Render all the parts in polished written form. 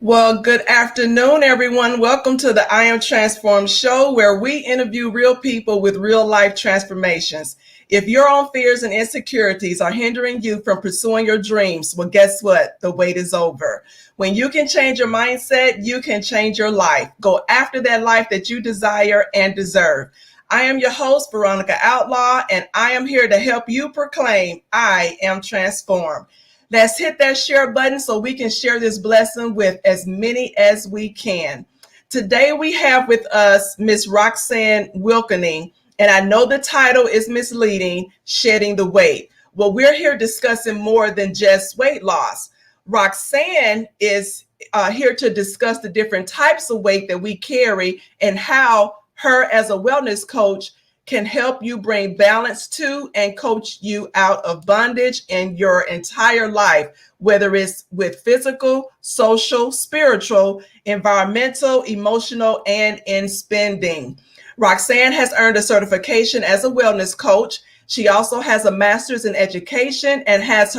Well, good afternoon, everyone. Welcome to the I Am Transformed show, where we interview real people with real life transformations. If your own fears and insecurities are hindering you from pursuing your dreams, well, guess what? The wait is over. When you can change your mindset, you can change your life. Go after that life that you desire and deserve. I am your host, Veronica Outlaw, and I am here to help you proclaim I am transformed. Let's hit that share button so we can share this blessing with as many as we can. Today we have with us Miss Roxanne Wilkening, and I know the title is misleading, Shedding the Weight. Well, we're here discussing more than just weight loss. Roxanne is here to discuss the different types of weight that we carry and how her as a wellness coach can help you bring balance to and coach you out of bondage in your entire life, whether it's with physical, social, spiritual, environmental, emotional, and in spending. Roxanne has earned a certification as a wellness coach. She also has a master's in education and has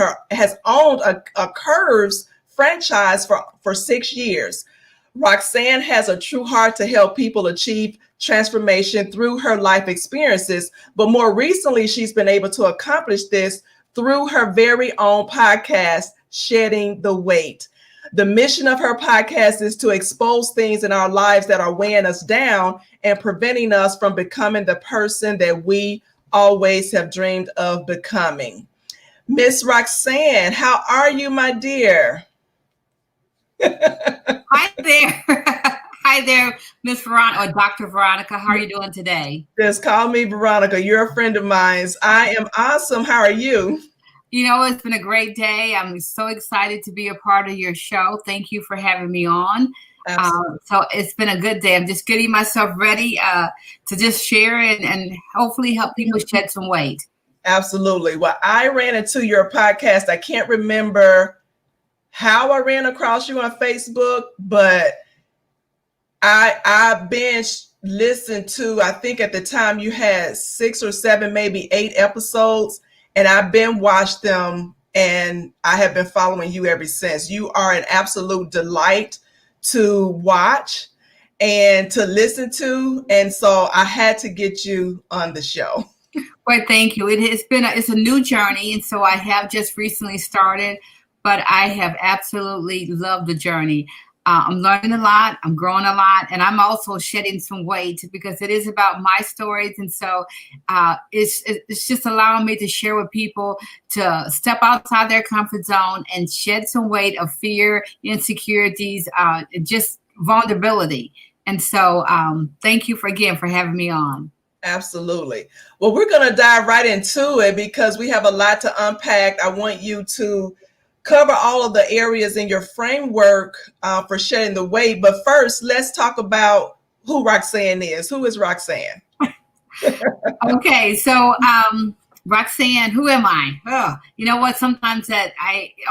owned a Curves franchise for 6 years. Roxanne has a true heart to help people achieve transformation through her life experiences, but more recently, she's been able to accomplish this through her very own podcast, Shedding the Weight. The mission of her podcast is to expose things in our lives that are weighing us down and preventing us from becoming the person that we always have dreamed of becoming. Miss Roxanne, how are you, my dear? Hi there. Hi there, Miss Veronica or Dr. Veronica. How are you doing today? Just call me Veronica. You're a friend of mine. I am awesome. How are you? You know, it's been a great day. I'm so excited to be a part of your show. Thank you for having me on. So it's been a good day. I'm just getting myself ready to just share and hopefully help people shed some weight. Absolutely. Well, I ran into your podcast. I can't remember how I ran across you on Facebook, but I binge listened to, I think at the time you had 6 or 7, maybe 8 episodes, and I've been watched them and I have been following you ever since. You are an absolute delight to watch and to listen to. And so I had to get you on the show. Well, thank you. It's a new journey. And so I have just recently started, but I have absolutely loved the journey. I'm learning a lot, I'm growing a lot, and I'm also shedding some weight because it is about my stories. And so it's just allowing me to share with people to step outside their comfort zone and shed some weight of fear, insecurities, just vulnerability. And so thank you again for having me on. Absolutely. Well, we're going to dive right into it because we have a lot to unpack. I want you to cover all of the areas in your framework for shedding the weight. But first, let's talk about who Roxanne is. Who is Roxanne? Okay, so Roxanne, who am I? Oh, you know what? Sometimes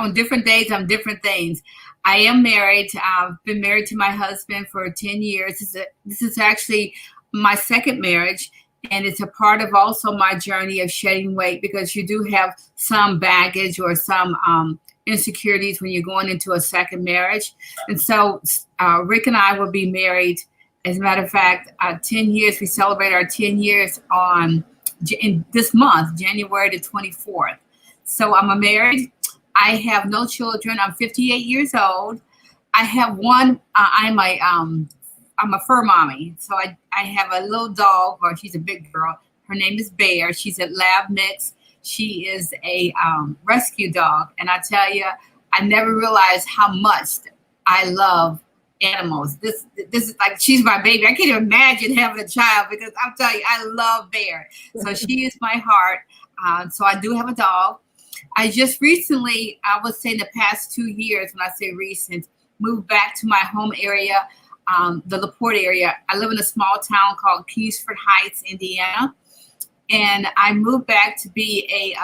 on different days, I'm different things. I am married. I've been married to my husband for 10 years. This is actually my second marriage. And it's a part of also my journey of shedding weight because you do have some baggage or some insecurities when you're going into a second marriage. And so Rick and I will be married. As a matter of fact, 10 years, we celebrate our 10 years in this month, January the 24th. So I'm married. I have no children. I'm 58 years old. I have one, I'm a fur mommy. So I have a little dog, or she's a big girl. Her name is Bear. She's a lab mix. She is a rescue dog. And I tell you, I never realized how much I love animals. This is like, she's my baby. I can't imagine having a child because I'm telling you, I love Bear. So she is my heart. So I do have a dog. I just recently, I would say in the past 2 years, when I say recent, moved back to my home area, the LaPorte area. I live in a small town called Kingsford Heights, Indiana. And I moved back to be a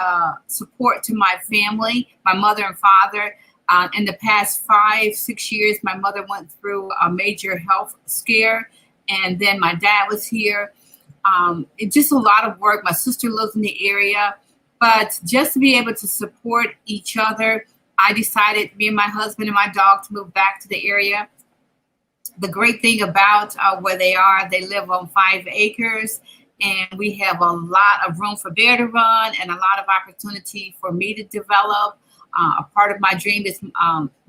support to my family, my mother and father. In the past 5-6 years, my mother went through a major health scare. And then my dad was here. It's just a lot of work. My sister lives in the area. But just to be able to support each other, I decided, me and my husband and my dog, to move back to the area. The great thing about where they are, they live on 5 acres, and we have a lot of room for Bear to run and a lot of opportunity for me to develop. A part of my dream is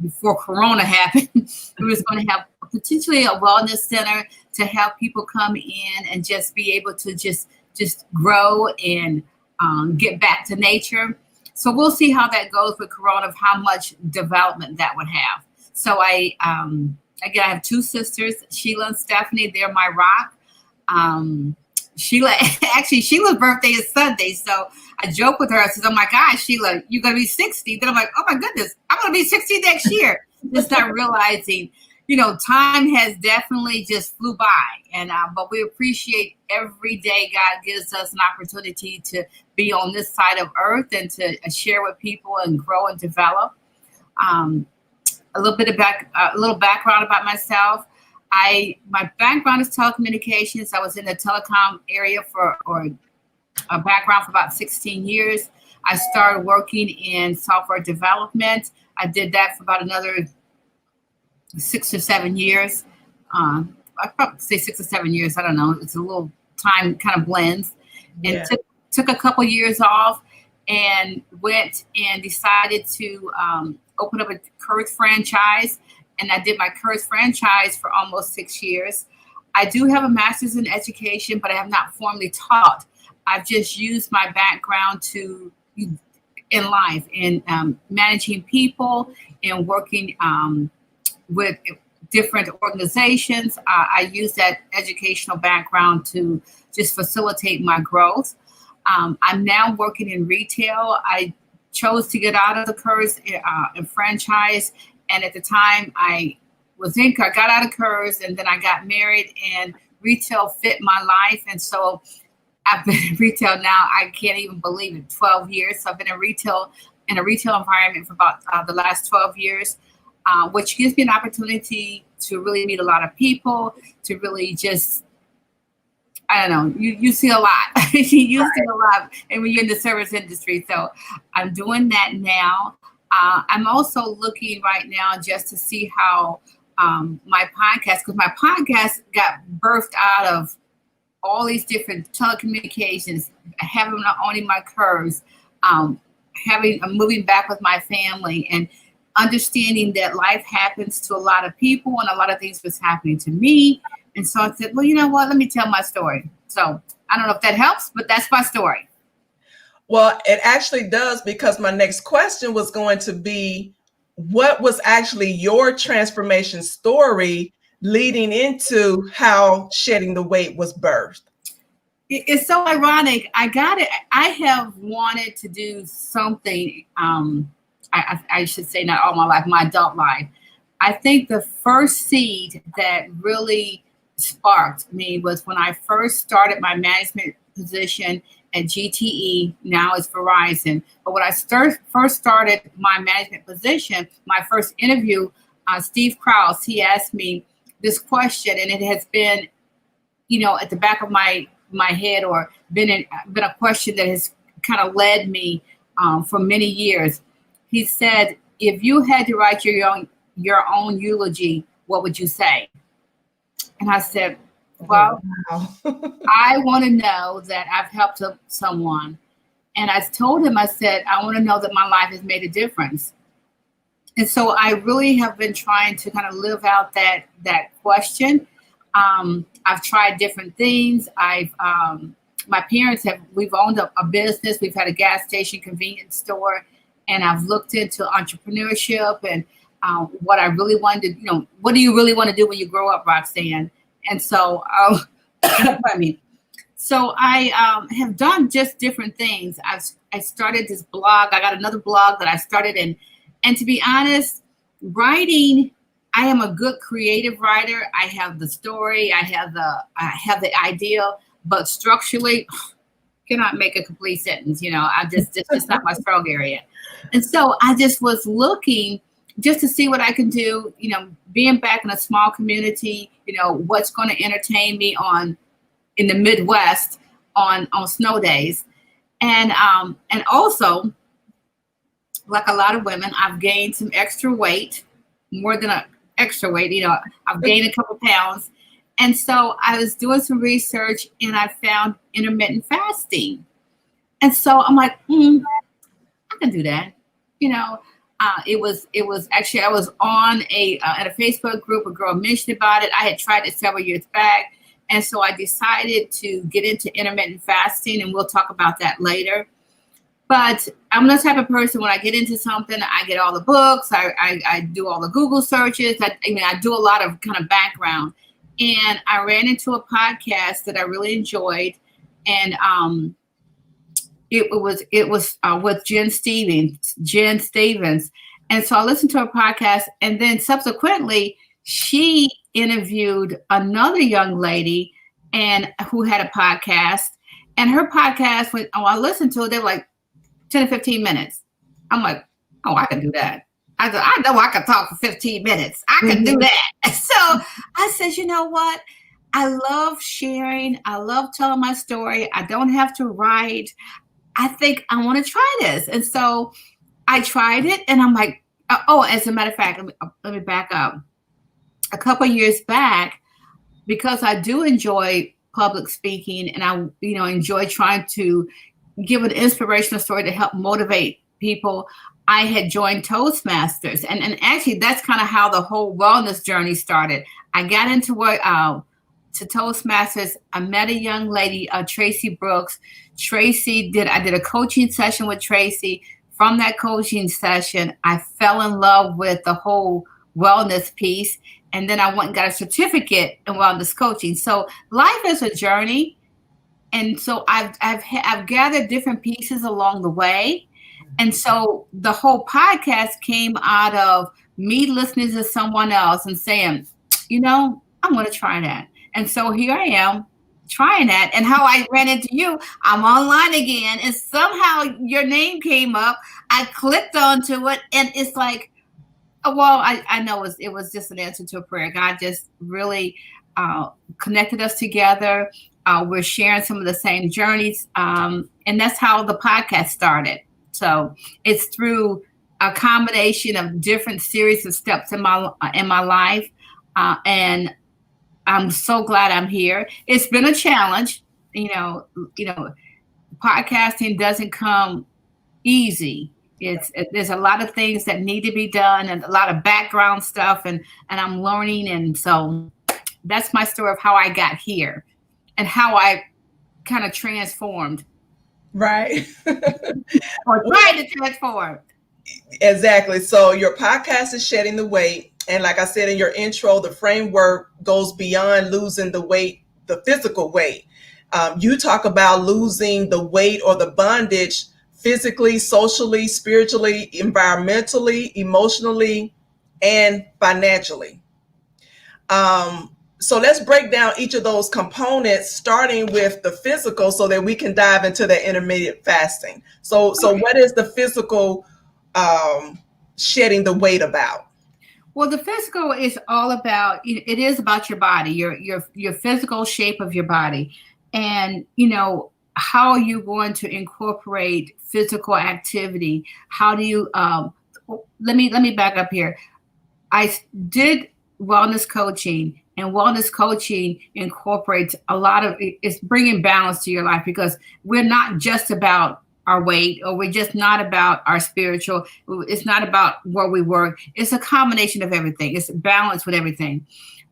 before Corona happened, we was going to have potentially a wellness center to help people come in and just be able to just grow and get back to nature. So we'll see how that goes with Corona, of how much development that would have. So again, I have 2 sisters, Sheila and Stephanie. They're my rock. Sheila's birthday is Sunday, so I joke with her. I said, "Oh my gosh, Sheila, you're gonna be 60." Then I'm like, "Oh my goodness, I'm gonna be 60 next year." Just not realizing, time has definitely just flew by, and but we appreciate every day God gives us an opportunity to be on this side of earth and to share with people and grow and develop. A little background about myself. My background is telecommunications. I was in the telecom area for a background for about 16 years. I started working in software development. I did that for about another 6 or 7 years. I probably say 6 or 7 years. I don't know. It's a little time kind of blends. And Yeah. took a couple years off and went and decided to open up a Courage franchise. And I did my Courage franchise for almost 6 years. I do have a master's in education, but I have not formally taught. I've just used my background in life, in managing people and working with different organizations. I use that educational background to just facilitate my growth. I'm now working in retail. I chose to get out of the Courage franchise. And at the time I got out of Courage, and then I got married, and retail fit my life. And so I've been in retail now, I can't even believe it, 12 years. So I've been in a retail environment for about the last 12 years, which gives me an opportunity to really meet a lot of people, to really just, I don't know, you see a lot. You see a lot, and when you're in the service industry. So I'm doing that now. I'm also looking right now just to see how my podcast, because my podcast got birthed out of all these different telecommunications, having owning my curves, moving back with my family, and understanding that life happens to a lot of people, and a lot of things was happening to me. And so I said, well, you know what? Let me tell my story. So I don't know if that helps, but that's my story. Well, it actually does, because my next question was going to be, what was actually your transformation story leading into how shedding the weight was birthed? It's so ironic. I have wanted to do something. I should say not all my life, my adult life. I think the first seed that really sparked me was when I first started my management position at GTE, now it's Verizon. But when I first started my management position, my first interview, Steve Krause, he asked me this question, and it has been, at the back of my head, or been a question that has kind of led me for many years. He said, if you had to write your own eulogy, what would you say? And I said, well, I want to know that I've helped someone. And I told him, I said, I want to know that my life has made a difference. And so I really have been trying to kind of live out that question. I've tried different things. My parents we've owned a business. We've had a gas station, convenience store, and I've looked into entrepreneurship and what I really wanted to, what do you really want to do when you grow up, Roxanne? And so, so I have done just different things. I started this blog. I got another blog that I started, and to be honest, writing, I am a good creative writer. I have the story. I have the idea, but structurally, cannot make a complete sentence. It's just not my strong area. And so I just was looking just to see what I can do, being back in a small community, what's going to entertain me in the Midwest on snow days. And also like a lot of women, I've gained some extra weight, more than a extra weight. I've gained a couple pounds. And so I was doing some research and I found intermittent fasting. And so I'm like, I can do that. It was actually, I was on at a Facebook group. A girl mentioned about it. I had tried it several years back. And so I decided to get into intermittent fasting, and we'll talk about that later. But I'm the type of person, when I get into something, I get all the books, I do all the Google searches. I do a lot of kind of background. And I ran into a podcast that I really enjoyed. And it was with Jen Stevens. And so I listened to her podcast, and then subsequently she interviewed another young lady who had a podcast, and her podcast, I listened to it, they were like 10 to 15 minutes. I'm like, oh, I can do that. I know I can talk for 15 minutes. I can do that. So I said, you know what? I love sharing. I love telling my story. I don't have to write. I think I want to try this. And so I tried it, and I'm like, oh, as a matter of fact, let me back up. A couple of years back, because I do enjoy public speaking, and I, enjoy trying to give an inspirational story to help motivate people, I had joined Toastmasters. And actually, that's kind of how the whole wellness journey started. I got into to Toastmasters. I met a young lady, Tracy Brooks. I did a coaching session with Tracy. From that coaching session, I fell in love with the whole wellness piece. And then I went and got a certificate in wellness coaching. So life is a journey. And so I've gathered different pieces along the way. And so the whole podcast came out of me listening to someone else and saying, I'm going to try that. And so here I am trying that. And how I ran into you, I'm online again, and somehow your name came up. I clicked onto it, and it's like, well, I know it was just an answer to a prayer. God just really connected us together. We're sharing some of the same journeys. And that's how the podcast started. So it's through a combination of different series of steps in my life. And I'm so glad I'm here. It's been a challenge. Podcasting doesn't come easy. There's a lot of things that need to be done, and a lot of background stuff, and I'm learning. And so that's my story of how I got here and how I kind of transformed. Right. Or tried to transform. Exactly. So your podcast is Shedding the Weight. And like I said in your intro, the framework goes beyond losing the weight, the physical weight. You talk about losing the weight or the bondage physically, socially, spiritually, environmentally, emotionally, and financially. So let's break down each of those components, starting with the physical, so that we can dive into the intermittent fasting. So what is the physical shedding the weight about? Well, the physical is all about, it is about your body, your physical shape of your body. And, how are you going to incorporate physical activity? How do you, let me back up here. I did wellness coaching, and wellness coaching incorporates a lot of, it's bringing balance to your life, because we're not just about our weight, or we're just not about our spiritual. It's not about where we work. It's a combination of everything. It's balance with everything.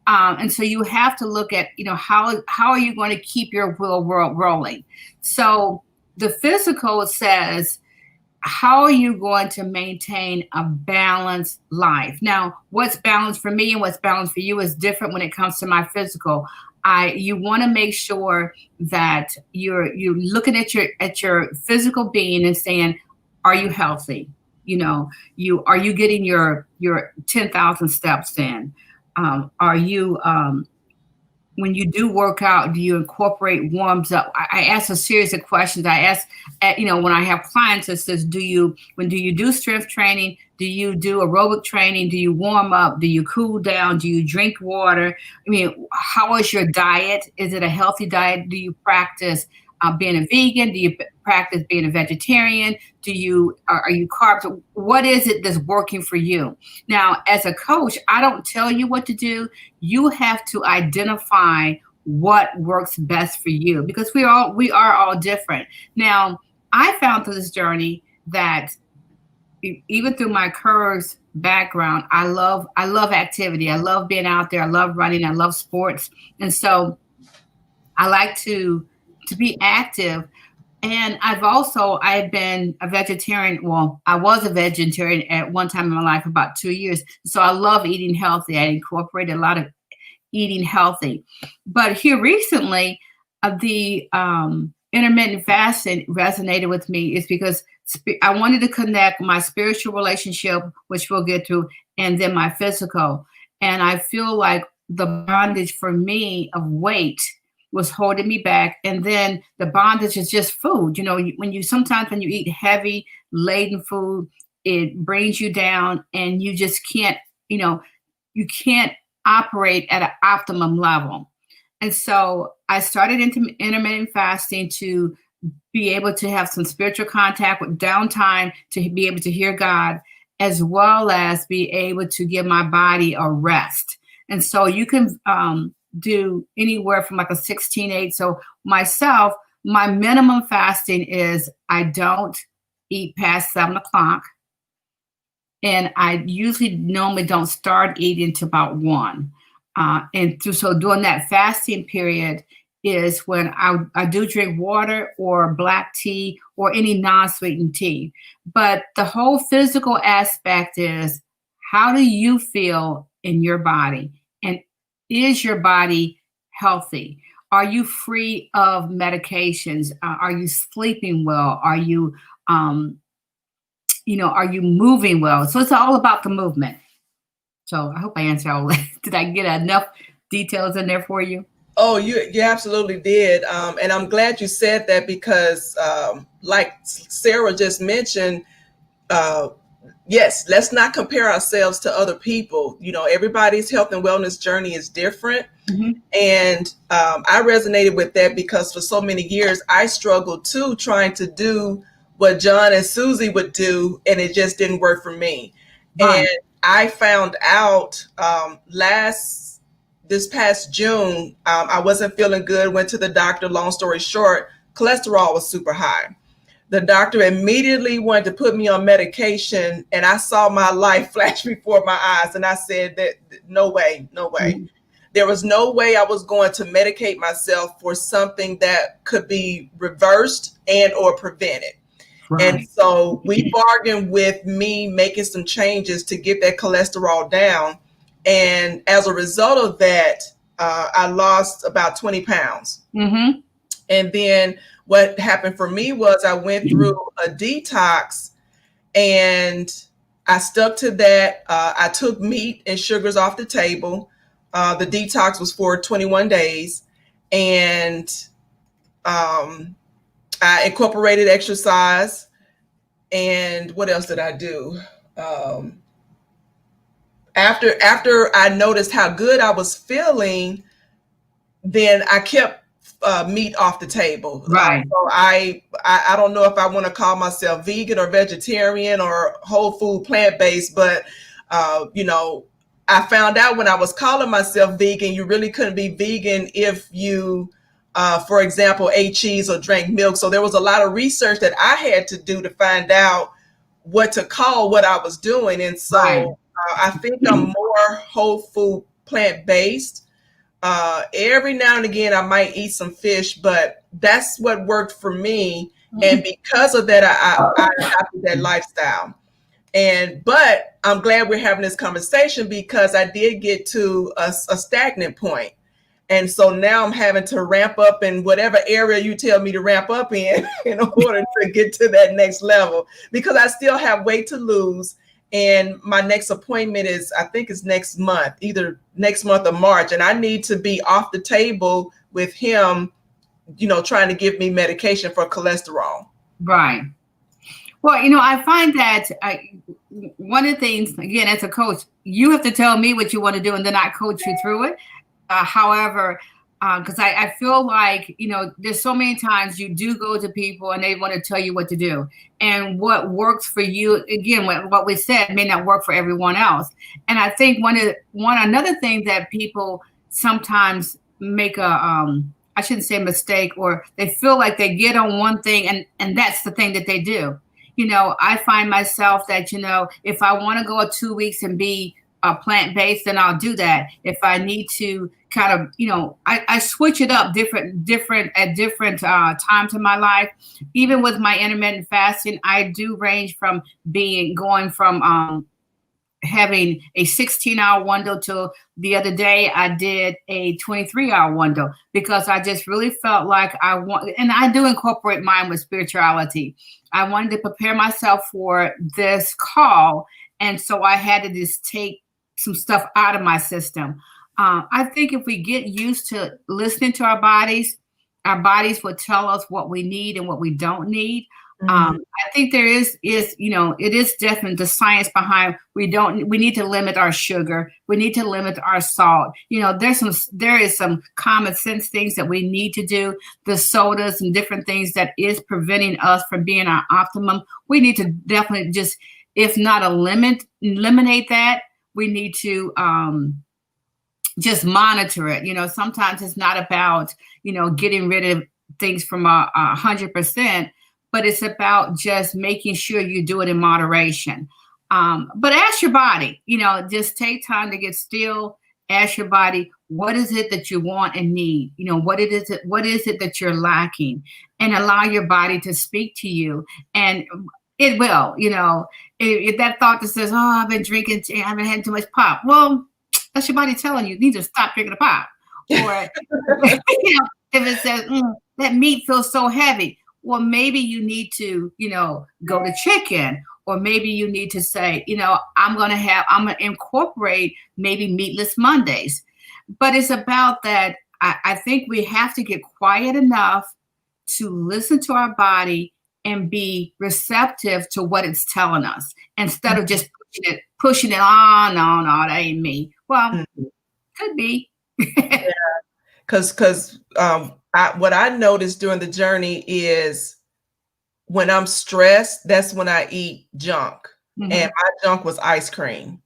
And so you have to look at, how are you going to keep your real world rolling? So the physical says, how are you going to maintain a balanced life? Now, what's balanced for me and what's balanced for you is different when it comes to my physical. You want to make sure that you're looking at your physical being and saying, are you healthy? Are you getting your 10,000 steps in? Are you, when you do work out, do you incorporate warms up? I ask a series of questions. I ask, when I have clients, it says, do you do strength training? Do you do aerobic training? Do you warm up? Do you cool down? Do you drink water? How is your diet? Is it a healthy diet? Do you practice being a vegan? Do you practice being a vegetarian? Are you carbs? What is it that's working for you? Now, as a coach, I don't tell you what to do. You have to identify what works best for you, because we are all different. Now, I found through this journey that even through my curves background, I love activity. I love being out there. I love running. I love sports. And so I like to be active. And I've been a vegetarian. Well, I was a vegetarian at one time in my life, about 2 years. So I love eating healthy. I incorporated a lot of eating healthy. But here recently, the intermittent fasting resonated with me is because I wanted to connect my spiritual relationship, which we'll get to, and then my physical. And I feel like the bondage for me of weight was holding me back. And then the bondage is just food. When you eat heavy laden food, it brings you down, and you just can't, you can't operate at an optimum level. And so I started intermittent fasting to be able to have some spiritual contact with downtime, to be able to hear God, as well as be able to give my body a rest. And so you can do anywhere from like a 16-8. So myself, my minimum fasting is I don't eat past 7 o'clock. And I normally don't start eating till about 1. So during that fasting period is when I do drink water or black tea or any non-sweetened tea. But the whole physical aspect is, how do you feel in your body? And is your body healthy? Are you free of medications? Are you sleeping well? Are you, are you moving well? So it's all about the movement. So I hope I answered all that. Did I get enough details in there for you? Oh, you absolutely did. And I'm glad you said that, because like Sarah just mentioned, yes, let's not compare ourselves to other people. Everybody's health and wellness journey is different. Mm-hmm. And I resonated with that because for so many years, I struggled too, trying to do what John and Susie would do, and it just didn't work for me. Right. And I found out this past June, I wasn't feeling good, went to the doctor. Long story short, cholesterol was super high. The doctor immediately wanted to put me on medication, and I saw my life flash before my eyes, and I said that no way. Mm-hmm. There was no way I was going to medicate myself for something that could be reversed and or prevented. Right. And so we bargained with me making some changes to get that cholesterol down. And as a result of that, I lost about 20 pounds. Mm-hmm. And then what happened for me was I went through a detox, and I stuck to that. I took meat and sugars off the table. The detox was for 21 days. And I incorporated exercise. And what else did I do? After I noticed how good I was feeling, then I kept meat off the table. Right. So I don't know if I want to call myself vegan or vegetarian or whole food plant-based, but I found out when I was calling myself vegan, you really couldn't be vegan if you, for example, ate cheese or drank milk. So there was a lot of research that I had to do to find out what to call what I was doing. And so right. I think I'm more whole food plant-based. Every now and again, I might eat some fish, but that's what worked for me. And because of that, I adopted that lifestyle. But I'm glad we're having this conversation, because I did get to a stagnant point. And so now I'm having to ramp up in whatever area you tell me to ramp up in order to get to that next level, because I still have weight to lose. And my next appointment I think it's next month, either next month or March. And I need to be off the table with him, trying to give me medication for cholesterol. Right. Well, I find that one of the things, again, as a coach, you have to tell me what you want to do, and then I coach you through it. However, Because I feel like, there's so many times you do go to people and they want to tell you what to do. And what works for you, again, what we said may not work for everyone else. And I think another thing that people sometimes make I shouldn't say mistake, or they feel like they get on one thing and that's the thing that they do. I find myself that, if I want to go 2 weeks and be plant-based, then I'll do that. If I need to kind of, I switch it up different at different times in my life. Even with my intermittent fasting, I do range from going from having a 16-hour window to the other day I did a 23-hour window, because I just really felt like and I do incorporate mine with spirituality. I wanted to prepare myself for this call. And so I had to just take some stuff out of my system. I think if we get used to listening to our bodies will tell us what we need and what we don't need. I think there is it is definitely the science behind we need to limit our sugar. We need to limit our salt. There is some common sense things that we need to do. The sodas and different things that is preventing us from being our optimum. We need to definitely just, if not eliminate that, we need to just monitor it. Sometimes it's not about, getting rid of things from 100%, but it's about just making sure you do it in moderation. But ask your body, just take time to get still. Ask your body, what is it that you want and need? What is it that you're lacking? And allow your body to speak to you. And it will, if that thought that says, oh, I've been drinking, I've been having too much pop. Well, that's your body telling you need to stop drinking the pop. Or, if it says, that meat feels so heavy. Well, maybe you need to, go to chicken, or maybe you need to say, I'm going to incorporate maybe meatless Mondays. But it's about that. I think we have to get quiet enough to listen to our body and be receptive to what it's telling us, instead of just pushing it on. No, that ain't me. Well, could be. Yeah. Because what I noticed during the journey is when I'm stressed, that's when I eat junk. And my junk was ice cream.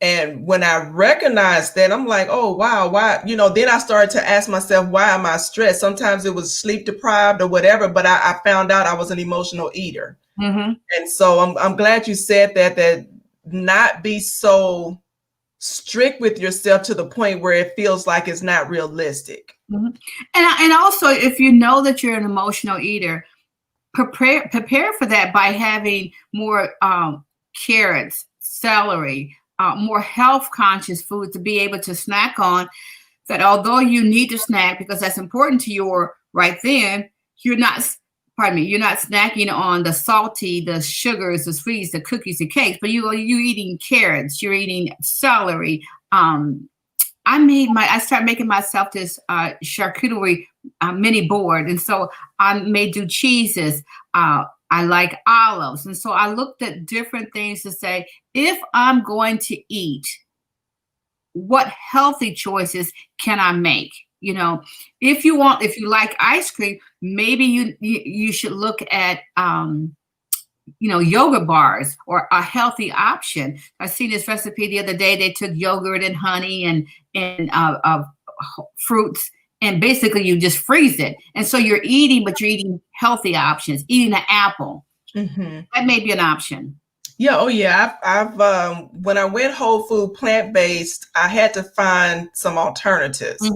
And when I recognized that, I'm like, oh, wow, why? Then I started to ask myself, why am I stressed? Sometimes it was sleep deprived or whatever, but I found out I was an emotional eater. And so I'm glad you said that not be so strict with yourself to the point where it feels like it's not realistic. And also, if you know that you're an emotional eater, prepare for that by having more carrots, celery, more health conscious food to be able to snack on. That although you need to snack because that's important to you right then, you're not snacking on the salty, the sugars, the sweets, the cookies, the cakes, but you're eating carrots, you're eating celery. I started making myself this charcuterie mini board. And so I may do cheeses. I like olives. And so I looked at different things to say, if I'm going to eat, what healthy choices can I make? If you like ice cream, maybe you should look at, yogurt bars or a healthy option. I seen this recipe the other day. They took yogurt and honey and fruits, and basically you just freeze it. And so you're eating healthy options, eating an apple. That may be an option. Yeah. Oh yeah. I've when I went whole food plant-based, I had to find some alternatives.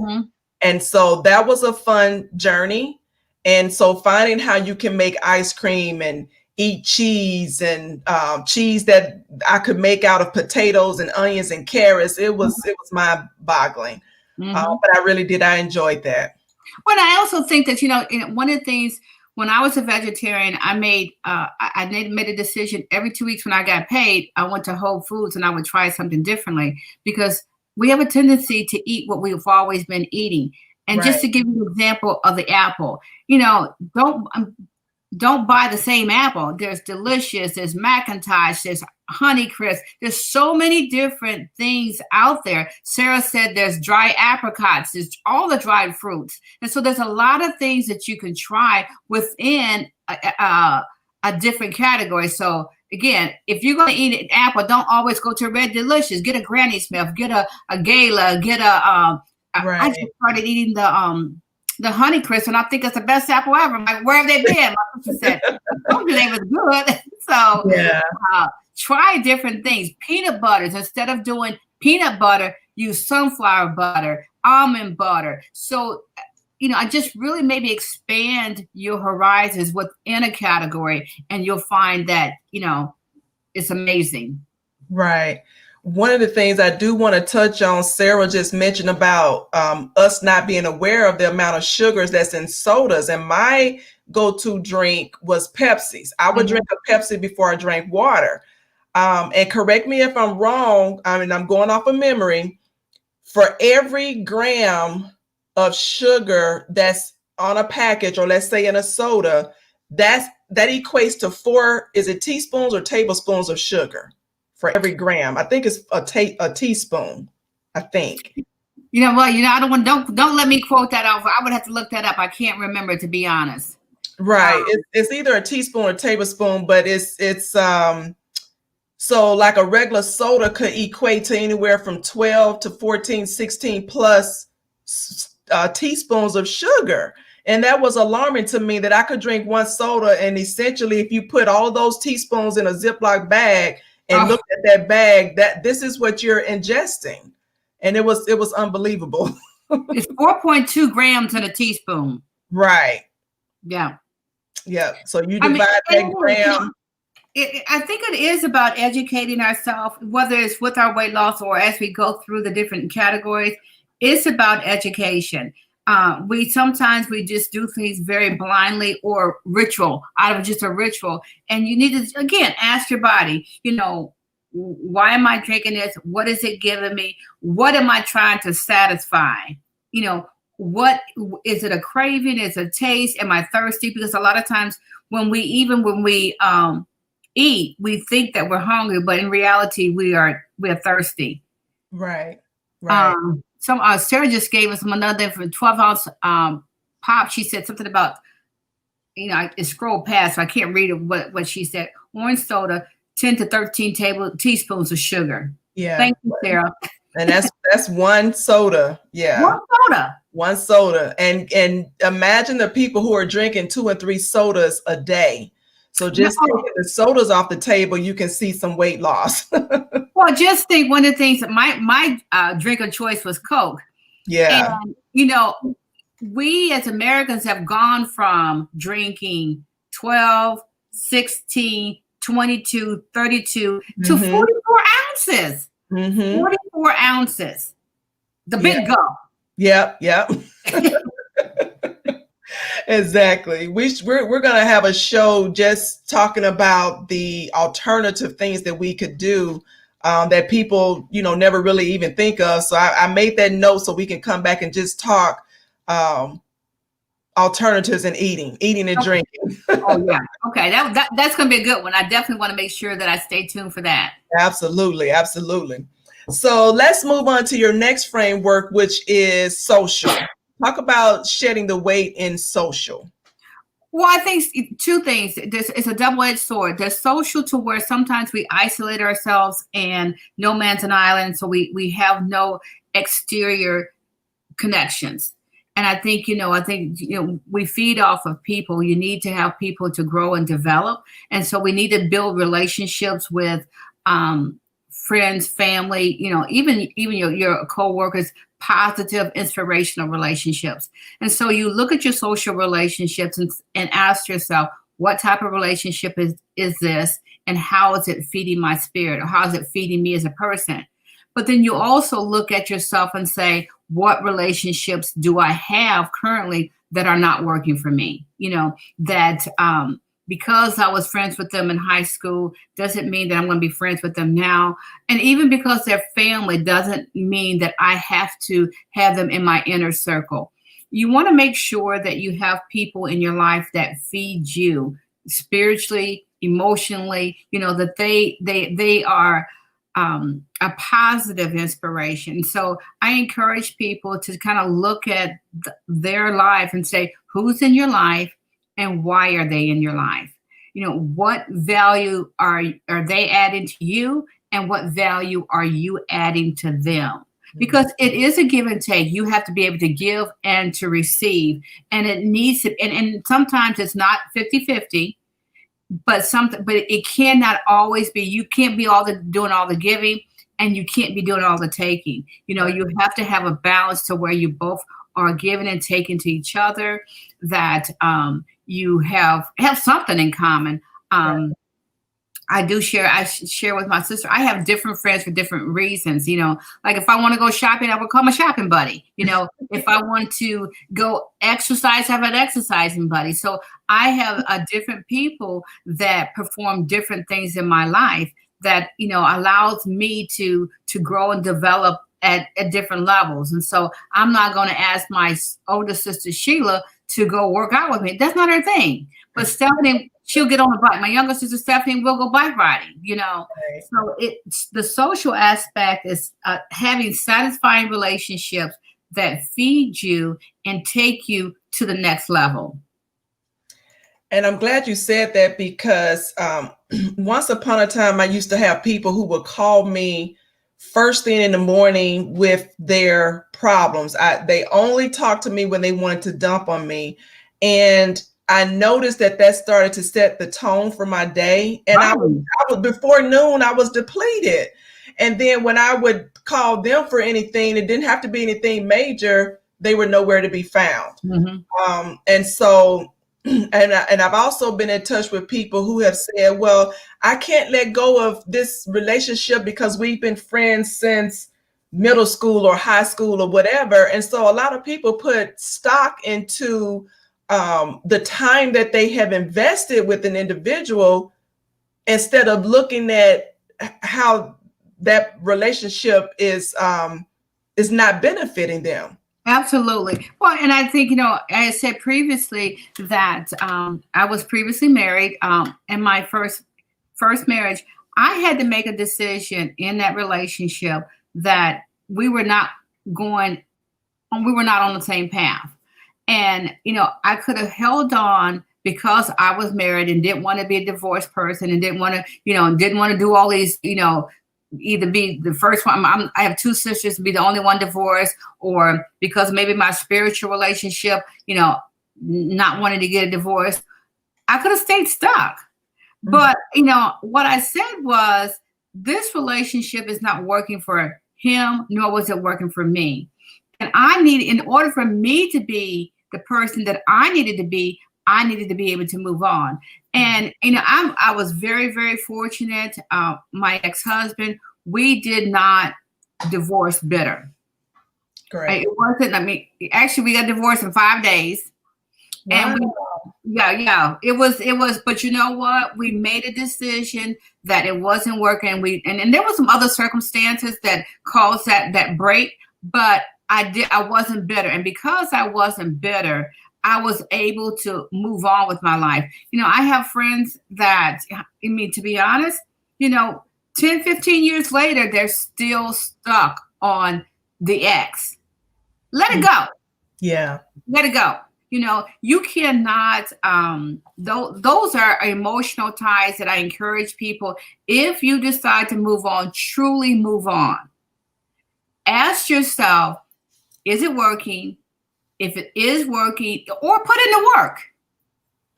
And so that was a fun journey. And so finding how you can make ice cream and eat cheese and cheese that I could make out of potatoes and onions and carrots, it was mind boggling. But I enjoyed that. Well, I also think that, one of the things, when I was a vegetarian, I made a decision every 2 weeks when I got paid, I went to Whole Foods and I would try something differently, because we have a tendency to eat what we've always been eating. And just to give you an example of the apple, don't buy the same apple. There's Delicious, there's Macintosh, there's Honeycrisp. There's so many different things out there. Sarah said there's dry apricots, there's all the dried fruits. And so there's a lot of things that you can try within a different category. So again, if you're going to eat an apple, don't always go to Red Delicious. Get a Granny Smith, get a Gala, get a, I just started eating the Honeycrisp, and I think it's the best apple ever. I'm like, where have they been? My sister said, "Oh, they was good." So try different things. Peanut butters, instead of doing peanut butter, use sunflower butter, almond butter. So, I just really maybe expand your horizons within a category, and you'll find that, it's amazing. Right. One of the things I do want to touch on, Sarah just mentioned about us not being aware of the amount of sugars that's in sodas. And my go-to drink was Pepsi's. I would drink a Pepsi before I drank water. And correct me if I'm wrong. I mean, I'm going off of memory. For every gram of sugar that's on a package, or let's say in a soda, that equates to 4, is it teaspoons or tablespoons of sugar? For every gram. I think it's a teaspoon, I think. I don't let me quote that off. I would have to look that up. I can't remember, to be honest. Right. It's either a teaspoon or tablespoon, but it's so like a regular soda could equate to anywhere from 12 to 14, 16 plus teaspoons of sugar. And that was alarming to me, that I could drink one soda, and essentially if you put all of those teaspoons in a Ziploc bag and look at that bag, that this is what you're ingesting. And it was unbelievable. It's 4.2 grams in a teaspoon. Right. Yeah. Yeah. So you divide that gram. I think it is about educating ourselves, whether it's with our weight loss or as we go through the different categories. It's about education. We sometimes just do things very blindly or ritual, out of just a ritual. And you need to, again, ask your body, why am I drinking this? What is it giving me? What am I trying to satisfy? What is it, a craving? Is it a taste? Am I thirsty? Because a lot of times when we eat, we think that we're hungry, but in reality, we're thirsty. Right. Right. Sarah just gave us another for 12-ounce pop. She said something about, I scrolled past, so I can't read what she said. Orange soda, 10 to 13 teaspoons of sugar. Yeah. Thank you, Sarah. And that's one soda. Yeah. One soda. And imagine the people who are drinking 2 and 3 sodas a day. So just taking the sodas off the table, you can see some weight loss. Well, just think, one of the things that my drink of choice was Coke. Yeah. And, we as Americans have gone from drinking 12, 16, 22, 32 to 44 ounces. 44 ounces. The big go. Yep. Exactly. We're going to have a show just talking about the alternative things that we could do that people, never really even think of. So I made that note so we can come back and just talk alternatives in eating and drinking. Oh yeah. Okay. That's going to be a good one. I definitely want to make sure that I stay tuned for that. Absolutely. So let's move on to your next framework, which is social. Talk about shedding the weight in social. Well, I think 2 things. It's a double-edged sword. There's social, to where sometimes we isolate ourselves and no man's an island. So we have no exterior connections. And I think, we feed off of people. You need to have people to grow and develop. And so we need to build relationships with friends, family, even your coworkers, positive, inspirational relationships. And so you look at your social relationships and ask yourself, what type of relationship is this? And how is it feeding my spirit? Or how is it feeding me as a person? But then you also look at yourself and say, what relationships do I have currently that are not working for me? That because I was friends with them in high school doesn't mean that I'm going to be friends with them now. And even because they're family doesn't mean that I have to have them in my inner circle. You want to make sure that you have people in your life that feed you, spiritually, emotionally, that they are a positive inspiration. So I encourage people to kind of look at their life and say, who's in your life and why are they in your life? What value are they adding to you, and what value are you adding to them? Because it is a give and take. You have to be able to give and to receive. And it needs to, and sometimes it's not 50-50, but it cannot always be. You can't be doing all the giving, and you can't be doing all the taking. You have to have a balance to where you both are giving and taking to each other, that you have something in common. I share with my sister. I have different friends for different reasons. Like if I want to go shopping, I would call my shopping buddy. If I want to go exercise, I have an exercising buddy. So I have different people that perform different things in my life that, allows me to grow and develop at different levels. And so I'm not going to ask my older sister, Sheila, to go work out with me. That's not her thing. But Stephanie, she'll get on the bike. My younger sister, Stephanie, will go bike riding, Right. So the social aspect is having satisfying relationships that feed you and take you to the next level. And I'm glad you said that, because once upon a time, I used to have people who would call me first thing in the morning with their problems. They only talked to me when they wanted to dump on me. And I noticed that started to set the tone for my day. And I was before noon, I was depleted. And then when I would call them for anything, it didn't have to be anything major, they were nowhere to be found. Mm-hmm. And so, and I've also been in touch with people who have said, well, I can't let go of this relationship because we've been friends since middle school or high school or whatever. And so a lot of people put stock into the time that they have invested with an individual, instead of looking at how that relationship is not benefiting them. Absolutely. Well, and I think, I said previously that I was previously married. In my first marriage, I had to make a decision in that relationship that we were not on the same path. And, I could have held on because I was married and didn't want to be a divorced person and didn't want to do all these, either be the first one. I have two sisters, be the only one divorced, or because maybe my spiritual relationship, not wanting to get a divorce. I could have stayed stuck. Mm-hmm. But, what I said was, this relationship is not working for him, nor was it working for me. And in order for me to be the person that I needed to be able to move on. And, I was very, very fortunate. My ex-husband, we did not divorce bitter. Great. It wasn't, actually we got divorced in 5 days. Wow. And it was, but you know what? We made a decision that it wasn't working. And there were some other circumstances that caused that break, but I wasn't bitter. And because I wasn't bitter, I was able to move on with my life. I have friends that, to be honest, 10, 15 years later, they're still stuck on the ex. Let it go. Yeah. Let it go. You cannot, those are emotional ties that I encourage people. If you decide to move on, truly move on. Ask yourself, is it working? If it is working, or put in the work.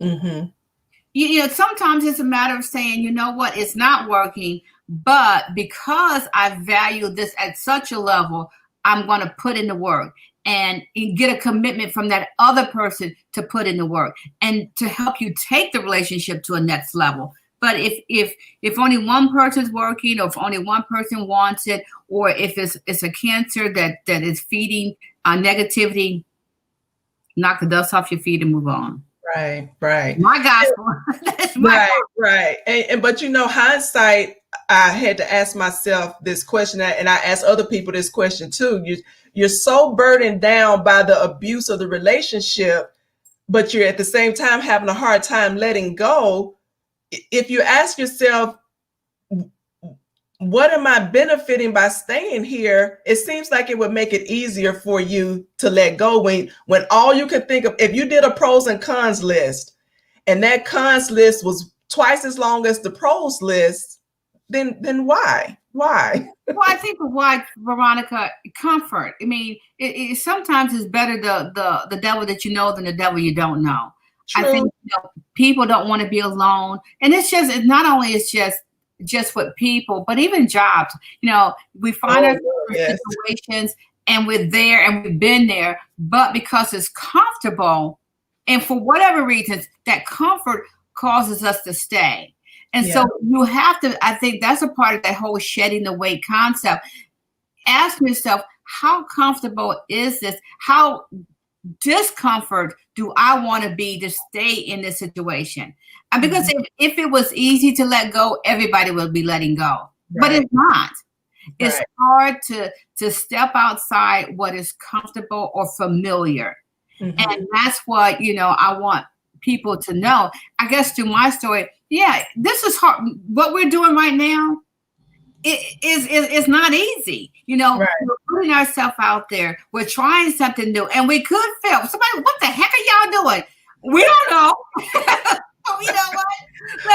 Mm-hmm. Sometimes it's a matter of saying, you know what, it's not working, but because I value this at such a level, I'm going to put in the work and get a commitment from that other person to put in the work and to help you take the relationship to a next level. But if only one person's working, or if only one person wants it, or if it's a cancer that is feeding negativity, knock the dust off your feet and move on. Right. My gospel. That's my right. And but hindsight, I had to ask myself this question, and I asked other people this question too. You're so burdened down by the abuse of the relationship but you're at the same time having a hard time letting go. If you ask yourself, what am I benefiting by staying here? It seems like it would make it easier for you to let go when all you can think of, if you did a pros and cons list and that cons list was twice as long as the pros list, then why? Why? Well, I think why, Veronica, comfort. I mean, it sometimes it's better the devil that you know than the devil you don't know. True. I think people don't want to be alone, and it's not only it's just with people, but even jobs. We find ourselves in situations and we're there and we've been there, but because it's comfortable, and for whatever reasons, that comfort causes us to stay. And so you have to, I think that's a part of that whole shedding the weight concept. Ask yourself, how comfortable is this? How discomfort do I want to be to stay in this situation? Because if it was easy to let go, everybody would be letting go. Right. But it's not. It's hard to step outside what is comfortable or familiar. Mm-hmm. And that's what, I want people to know. I guess through my story, this is hard. What we're doing right now is not easy. We're putting ourselves out there. We're trying something new, and we could fail. Somebody, what the heck are y'all doing? We don't know. You know what?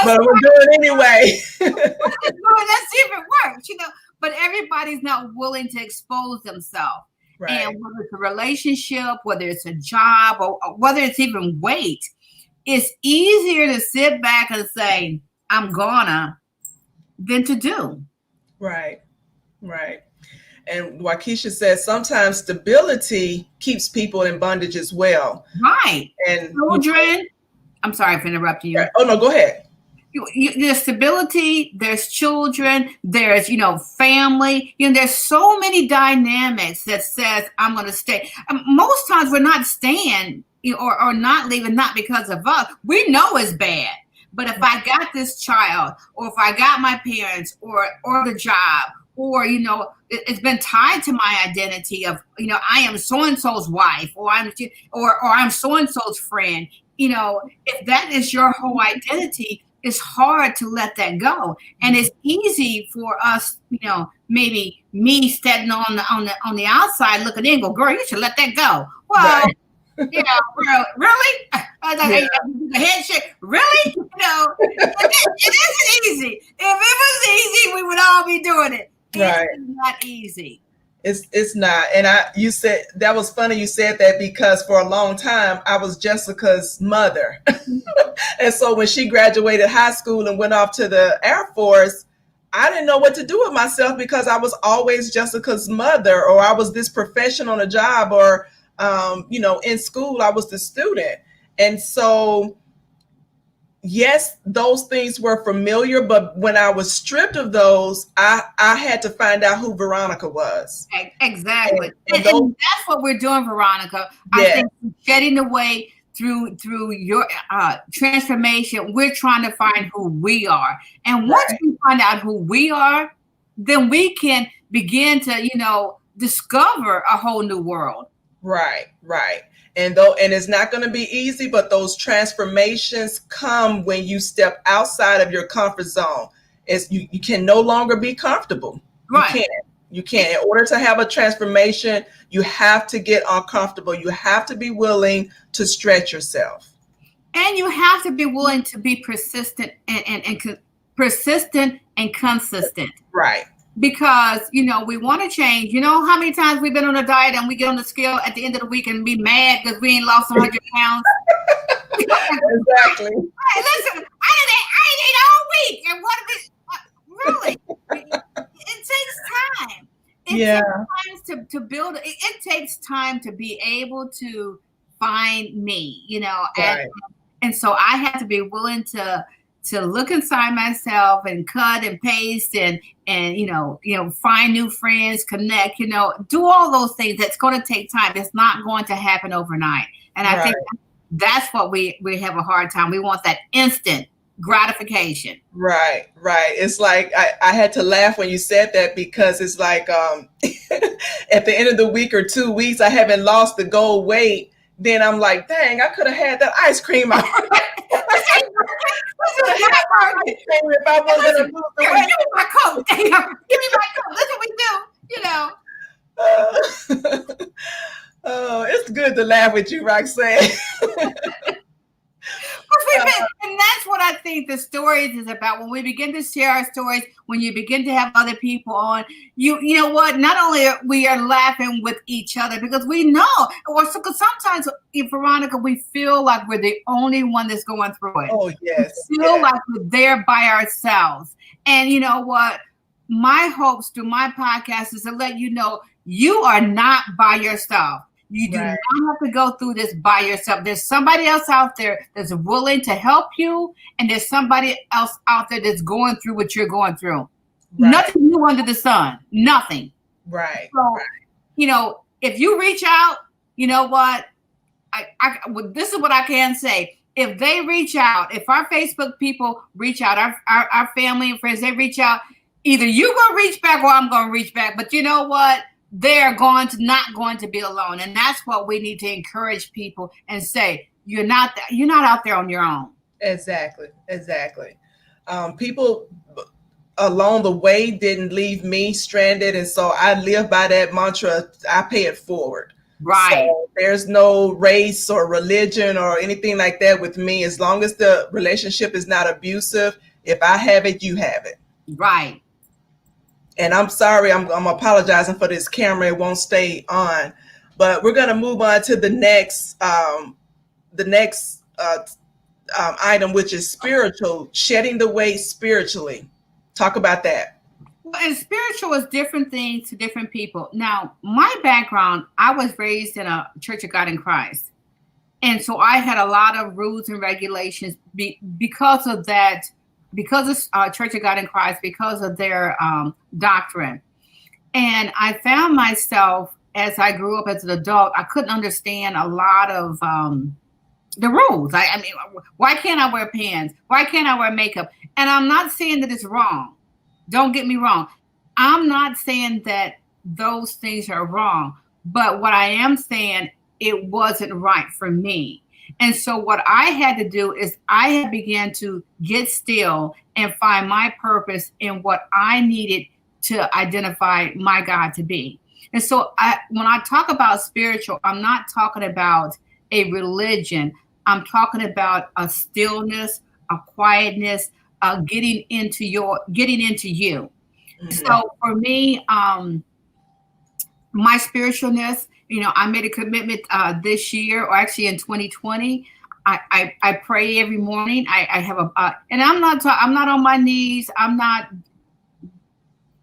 But we're doing it anyway. Let's see if it works. But everybody's not willing to expose themselves. Right. And whether it's a relationship, whether it's a job, or whether it's even weight, it's easier to sit back and say, I'm gonna, than to do. Right. And Waukesha says sometimes stability keeps people in bondage as well. Right. And children, I'm sorry for interrupting you. Oh, no, go ahead. There's stability, there's children, there's, family. There's so many dynamics that says, I'm going to stay. Most times we're not staying or not leaving, not because of us. We know it's bad. But if I got this child, or if I got my parents, or the job, or, it's been tied to my identity of, I am so-and-so's wife, or I'm so-and-so's friend. If that is your whole identity, it's hard to let that go. And it's easy for us, maybe me standing on the outside looking in, go, girl, you should let that go. Well, really? The head shake, really? It isn't easy. If it was easy, we would all be doing it. It's not easy. It's not. And you said that was funny. You said that because for a long time I was Jessica's mother. And so when she graduated high school and went off to the Air Force, I didn't know what to do with myself because I was always Jessica's mother, or I was this professional on a job, or in school I was the student. And so yes, those things were familiar, but when I was stripped of those, I had to find out who Veronica was. Exactly. And that's what we're doing, Veronica. I think shedding away through your transformation, we're trying to find who we are. And once we find out who we are, then we can begin to, discover a whole new world. Right. And it's not going to be easy, but those transformations come when you step outside of your comfort zone. You can no longer be comfortable. Right. You can't. In order to have a transformation, you have to get uncomfortable. You have to be willing to stretch yourself. And you have to be willing to be persistent and consistent. Right. Because, we want to change. How many times we've been on a diet and we get on the scale at the end of the week and be mad because we ain't lost 100 pounds? Exactly. Hey, listen, I ain't ate all week. And really? It takes time. It takes time to build. It takes time to be able to find me, and so I have to be willing to look inside myself and cut and paste and find new friends, connect, do all those things. That's going to take time. It's not going to happen overnight. And I think that's what we have a hard time. We want that instant gratification. Right. It's like I had to laugh when you said that, because it's like at the end of the week or 2 weeks, I haven't lost the goal weight. then I'm like, dang, I could have had that ice cream. I could have had my ice cream if I wasn't a loser. Give me my coat. Give me my coat. That's what we do, you know. Oh, it's good to laugh with you, Roxanne. And that's what I think the stories is about. When we begin to share our stories, when you begin to have other people on, you know what? Not only we are laughing with each other because we know, or because sometimes, Veronica, we feel like we're the only one that's going through it. Oh yes, we feel like we're there by ourselves. And you know what? My hopes through my podcast is to let you know you are not by yourself. You do not have to go through this by yourself. There's somebody else out there that's willing to help you, and there's somebody else out there that's going through what you're going through. Right. Nothing new under the sun. Nothing. Right. So, you know, if you reach out, you know what? This is what I can say. If they reach out, if our Facebook people reach out, our family and friends, they reach out, either you're going to reach back or I'm going to reach back. But you know what? They're not going to be alone. And that's what we need to encourage people and say, you're not out there on your own. Exactly. People along the way didn't leave me stranded. And so I live by that mantra. I pay it forward. Right. So there's no race or religion or anything like that with me. As long as the relationship is not abusive, if I have it, you have it. Right. And I'm sorry, I'm apologizing for this camera. It won't stay on, but we're going to move on to the next item, which is spiritual, shedding the weight spiritually. Talk about that. Well, and spiritual is different things to different people. Now, my background, I was raised in a Church of God in Christ. And so I had a lot of rules and regulations because of that. Because of Church of God in Christ, because of their doctrine. And I found myself, as I grew up as an adult, I couldn't understand a lot of the rules. I mean, why can't I wear pants? Why can't I wear makeup? And I'm not saying that it's wrong. Don't get me wrong. I'm not saying that those things are wrong. But what I am saying, it wasn't right for me. And so what I had to do is I had began to get still and find my purpose in what I needed to identify my God to be. And so when I talk about spiritual, I'm not talking about a religion. I'm talking about a stillness, a quietness, getting into you. Mm-hmm. So for me, my spiritualness, you know, I made a commitment this year, or actually in 2020. I pray every morning. I have and I'm not on my knees. I'm not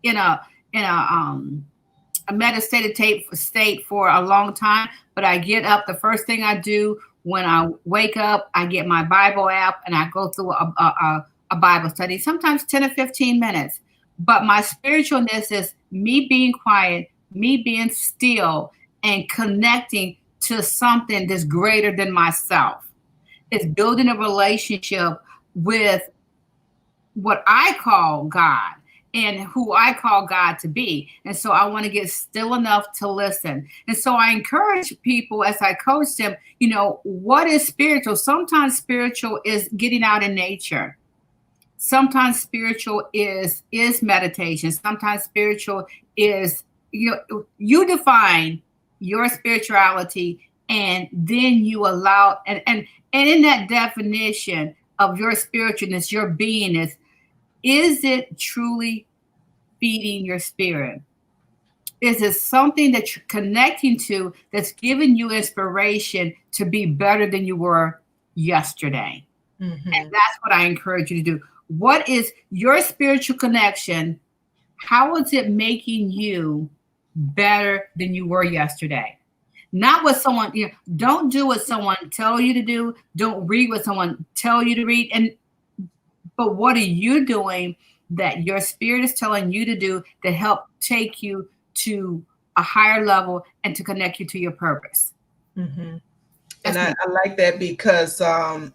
in a meditative state for a long time. But I get up. The first thing I do when I wake up, I get my Bible app and I go through a Bible study. Sometimes 10 or 15 minutes. But my spiritualness is me being quiet, me being still, and connecting to something that's greater than myself. It's building a relationship with what I call God and who I call God to be. And so I want to get still enough to listen. And so I encourage people as I coach them, you know, what is spiritual? Sometimes spiritual is getting out in nature. Sometimes spiritual is meditation. Sometimes spiritual is, you define your spirituality, and then you allow, and in that definition of your spiritualness, your beingness, is it truly feeding your spirit? Is it something that you're connecting to that's giving you inspiration to be better than you were yesterday? Mm-hmm. And that's what I encourage you to do. What is your spiritual connection? How is it making you better than you were yesterday? Not what someone, don't do what someone tell you to do. Don't read what someone tell you to read. But what are you doing that your spirit is telling you to do to help take you to a higher level and to connect you to your purpose? Mm-hmm. And I like that because I'm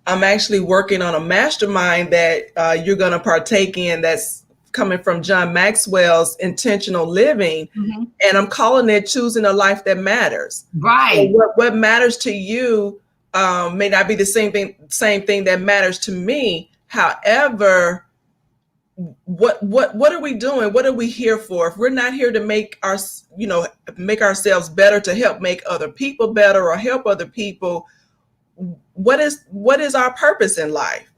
actually working on a mastermind that you're going to partake in. That's coming from John Maxwell's intentional living, and I'm calling it choosing a life that matters. Right. So what matters to you may not be the same thing that matters to me. However, what are we doing? What are we here for? If we're not here to make ourselves better, to help make other people better or help other people, what is our purpose in life?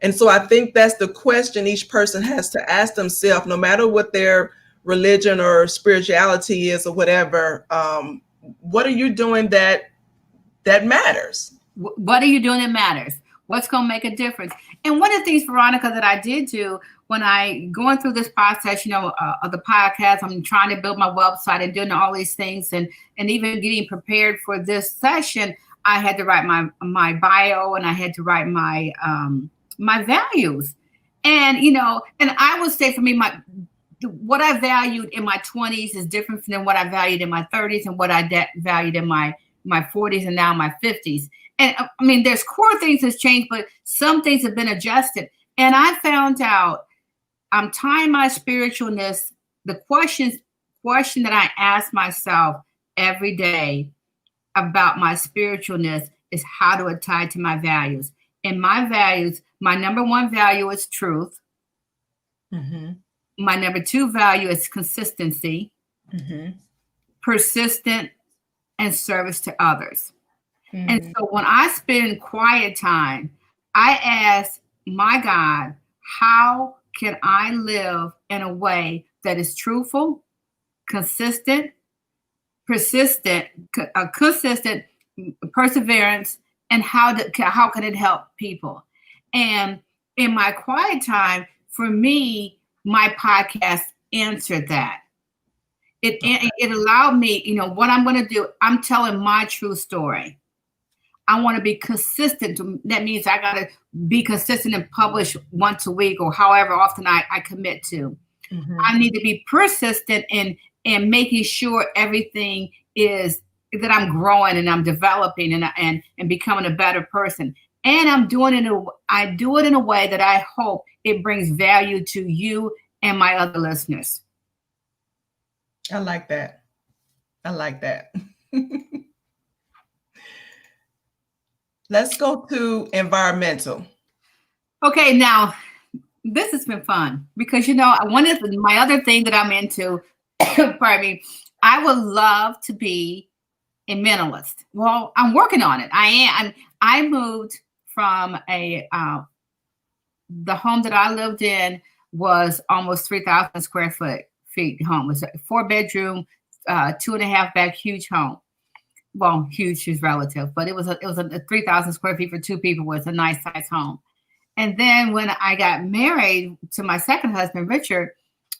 And so I think that's the question each person has to ask themselves, no matter what their religion or spirituality is or whatever. What are you doing that matters? What are you doing that matters? What's going to make a difference? And one of the things, Veronica, that I did do when I going through this process, of the podcast, I'm trying to build my website and doing all these things, and even getting prepared for this session, I had to write my bio, and I had to write my my values, and and I would say for me, what I valued in my 20s is different than what I valued in my 30s, and what I valued in my 40s, and now my 50s. And I mean, there's core things that's changed, but some things have been adjusted. And I found out I'm tying my spiritualness. The question that I ask myself every day about my spiritualness is, how do it tie to my values? And my values, my number one value is truth. My number two value is consistency, persistent, and service to others. And so when I spend quiet time, I ask my God, how can I live in a way that is truthful, consistent, persistent, consistent, perseverance, and how can it help people? And in my quiet time, for me, my podcast answered that. It allowed me, what I'm going to do, I'm telling my true story. I want to be consistent. That means I got to be consistent and publish once a week or however often I commit to. I need to be persistent in making sure everything is that I'm growing and I'm developing and becoming a better person. And I do it in a way that I hope it brings value to you and my other listeners. I like that. Let's go to environmental. Okay, now this has been fun because one of my other thing that I'm into, pardon me, I would love to be a minimalist. Well, I'm working on it. I am. I moved from the home that I lived in was almost 3,000 square feet home. It was a 4-bedroom, 2.5 bath, huge home. Well, huge is relative, but it was a 3,000 square feet for 2 people. Was a nice size home. And then when I got married to my second husband, Richard,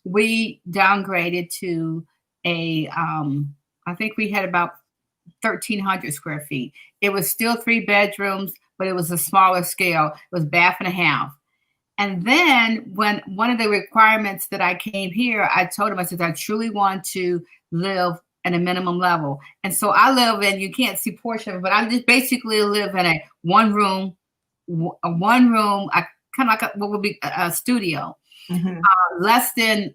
we downgraded to I think we had about 1,300 square feet. It was still 3 bedrooms, but it was a smaller scale. It was bath and a half. And then when one of the requirements that I came here, I told him, I said, I truly want to live at a minimum level. And so I live in, you can't see portion of it, but I just basically live in a one room, kind of like what would be a studio. Less than,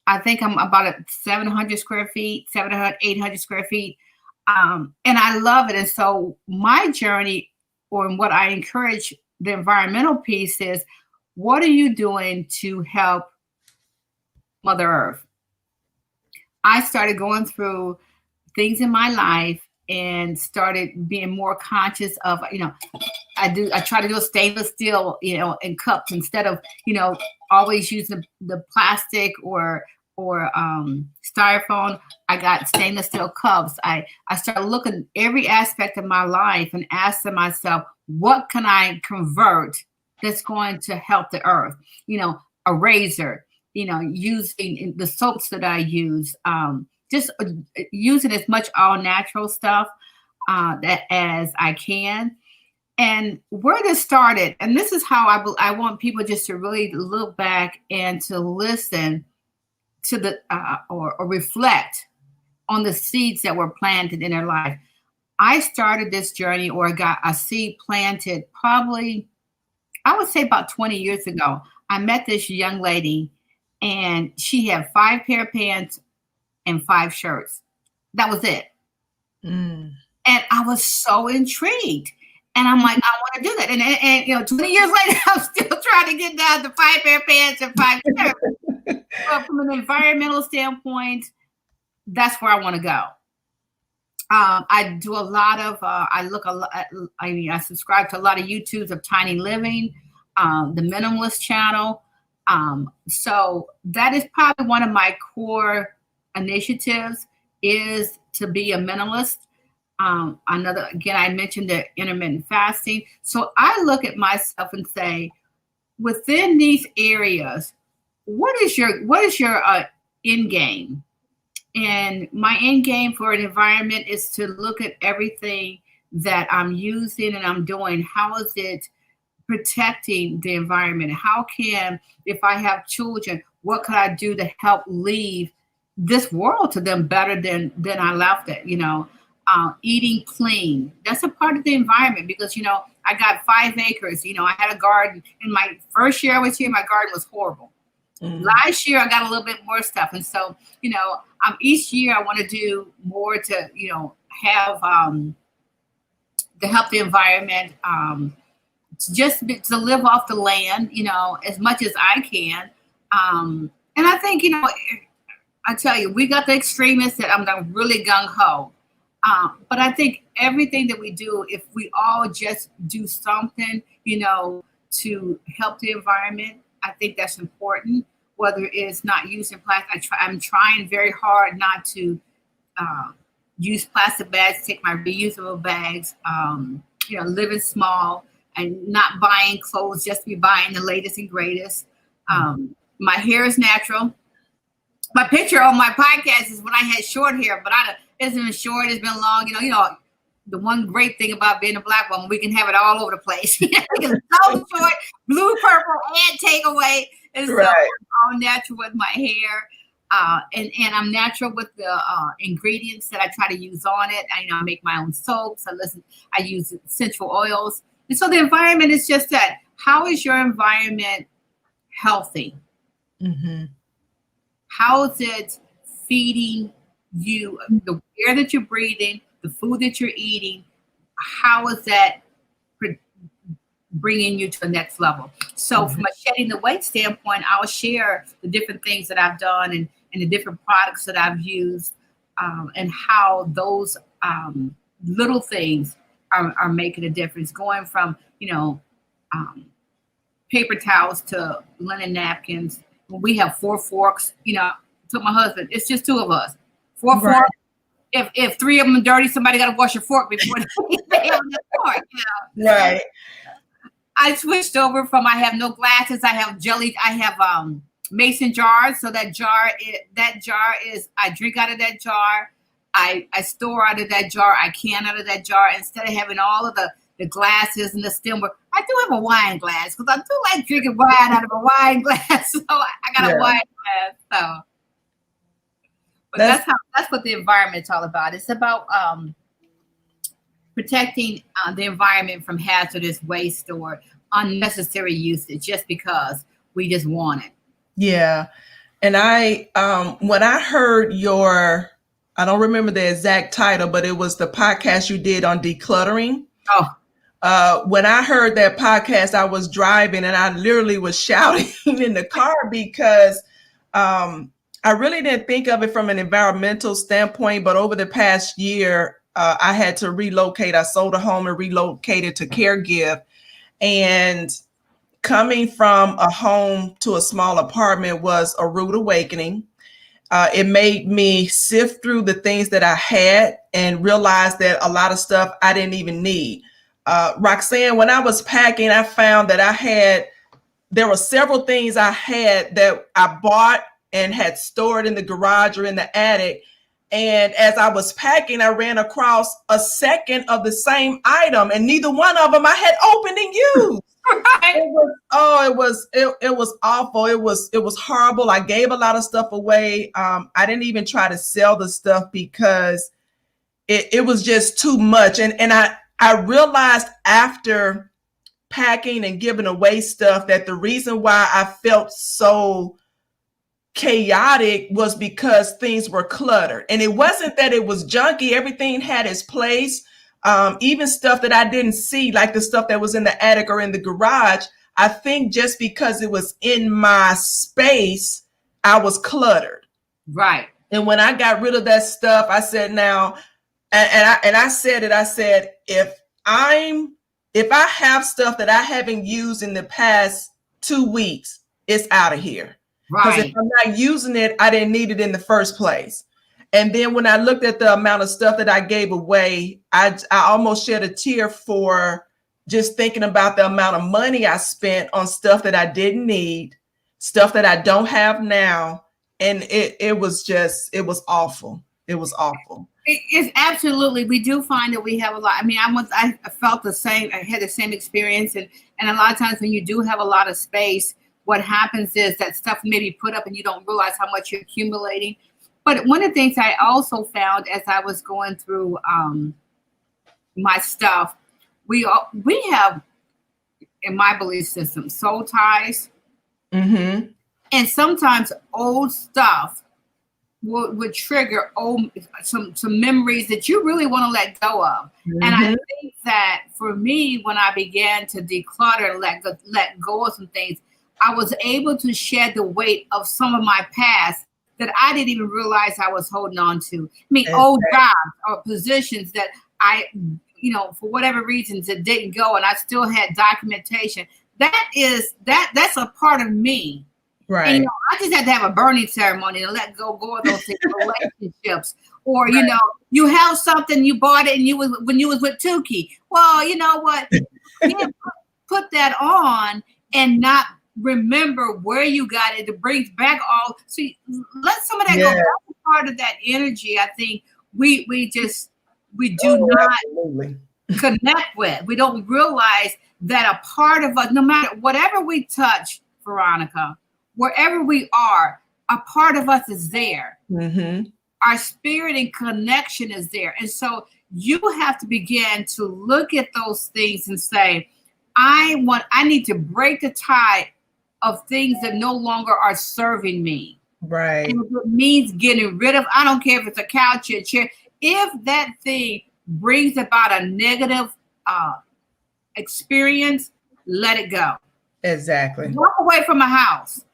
I think I'm about 700 square feet, 700, 800 square feet. And I love it. And so my journey, or what I encourage the environmental piece is, what are you doing to help Mother Earth? I started going through things in my life and started being more conscious of, I try to do a stainless steel, in cups instead of, always using the plastic or styrofoam. I got stainless steel cups. I started looking at every aspect of my life and asking myself, what can I convert that's going to help the earth? A razor, using the soaps that I use, just using as much all natural stuff that as I can. And where this started, and this is how I want people just to really look back and to listen to the or reflect on the seeds that were planted in their life. I started this journey, or got a seed planted probably, I would say about 20 years ago. I met this young lady, and she had 5 pair of pants and 5 shirts. That was it. Mm. And I was so intrigued. And I'm like, I want to do that. And you know, 20 years later, I'm still trying to get down to 5 pair of pants and 5 shirts. But from an environmental standpoint, that's where I want to go. I do a lot of, I look a lot, I subscribe to a lot of YouTubes of tiny living, the minimalist channel. So that is probably one of my core initiatives, is to be a minimalist. Again, I mentioned the intermittent fasting. So I look at myself and say, within these areas, what is your end game? And my end game for an environment is to look at everything that I'm using and I'm doing. How is it protecting the environment? How can, if I have children, what could I do to help leave this world to them better than I left it? You know, eating clean. That's a part of the environment, because, you know, I got 5 acres. You know, I had a garden. In my first year I was here, my garden was horrible. Last year I got a little bit more stuff. And so, you know, each year I want to do more to, you know, have to help the environment, to live off the land, you know, as much as I can. And I think, you know, I tell you, we got the extremists that I'm really gung-ho. But I think everything that we do, if we all just do something, you know, to help the environment, I think that's important. Whether it's not using plastic, I'm trying very hard not to use plastic bags, take my reusable bags, you know, living small and not buying clothes just to be buying the latest and greatest. My hair is natural. My picture on my podcast is when I had short hair, but it's been short, it's been long. You know, the one great thing about being a Black woman, we can have it all over the place. We can so short, blue, purple, and take away. And so I'm all natural with my hair. And I'm natural with the ingredients that I try to use on it. I make my own soaps. I use essential oils. And so the environment is just that. How is your environment healthy? Mm-hmm. How is it feeding you? The air that you're breathing, the food that you're eating, how is that bringing you to the next level? So from a shedding the weight standpoint, I'll share the different things that I've done and the different products that I've used, and how those little things are making a difference, going from, paper towels to linen napkins. We have 4 forks, to my husband, it's just 2 of us. 4 forks. If 3 of them are dirty, somebody got to wash your fork before they have the fork. Right. I switched over from, I have no glasses. I have mason jars. So that jar is, I drink out of that jar. I store out of that jar. I can out of that jar, instead of having all of the glasses and the stemware. I do have a wine glass, because I do like drinking wine out of a wine glass. So I got a wine glass. So, but that's what the environment's all about. It's about protecting the environment from hazardous waste or unnecessary usage just because we just want it. Yeah. And when I heard I don't remember the exact title, but it was the podcast you did on decluttering. When I heard that podcast, I was driving and I literally was shouting in the car, because I really didn't think of it from an environmental standpoint. But over the past year, I had to relocate. I sold a home and relocated to caregive. And coming from a home to a small apartment was a rude awakening. It made me sift through the things that I had and realize that a lot of stuff I didn't even need. Roxanne, when I was packing, I found that there were several things I had that I bought and had stored in the garage or in the attic. And as I was packing, I ran across a second of the same item, and neither one of them I had opened and used. It was awful. It was horrible. I gave a lot of stuff away. I didn't even try to sell the stuff because it was just too much. And I realized after packing and giving away stuff that the reason why I felt so chaotic was because things were cluttered. And it wasn't that it was junky. Everything had its place. Even stuff that I didn't see, like the stuff that was in the attic or in the garage, I think just because it was in my space, I was cluttered. Right. And when I got rid of that stuff, I said, now, and I said it, I said, if I have stuff that I haven't used in the past 2 weeks, it's out of here. Because if I'm not using it, I didn't need it in the first place. And then when I looked at the amount of stuff that I gave away, I almost shed a tear for just thinking about the amount of money I spent on stuff that I didn't need, stuff that I don't have now. And it was awful. It was awful. It's absolutely. We do find that we have a lot. I mean, I felt the same. I had the same experience. And a lot of times when you do have a lot of space, what happens is that stuff may be put up and you don't realize how much you're accumulating. But one of the things I also found as I was going through my stuff, we have, in my belief system, soul ties. Mm-hmm. And sometimes old stuff would trigger some memories that you really want to let go of. Mm-hmm. And I think that for me, when I began to declutter and let go of some things, I was able to shed the weight of some of my past that I didn't even realize I was holding on to. I mean, old jobs or positions that I, for whatever reasons it didn't go, and I still had documentation. That's a part of me. Right. And, I just had to have a burning ceremony and let go of those things, relationships. Or, you have something, you bought it when you was with Tukey. Well, you know what? You can't put that on and not remember where you got it. It brings back all. So let some of that go. That's part of that energy. I think we do not connect with. We don't realize that a part of us, no matter whatever we touch, Veronica, wherever we are, a part of us is there. Mm-hmm. Our spirit and connection is there. And so you have to begin to look at those things and say, I need to break the tide of things that no longer are serving me. Right. And if it means getting rid of, I don't care if it's a couch or a chair, if that thing brings about a negative experience, let it go. Exactly. Walk away from a house.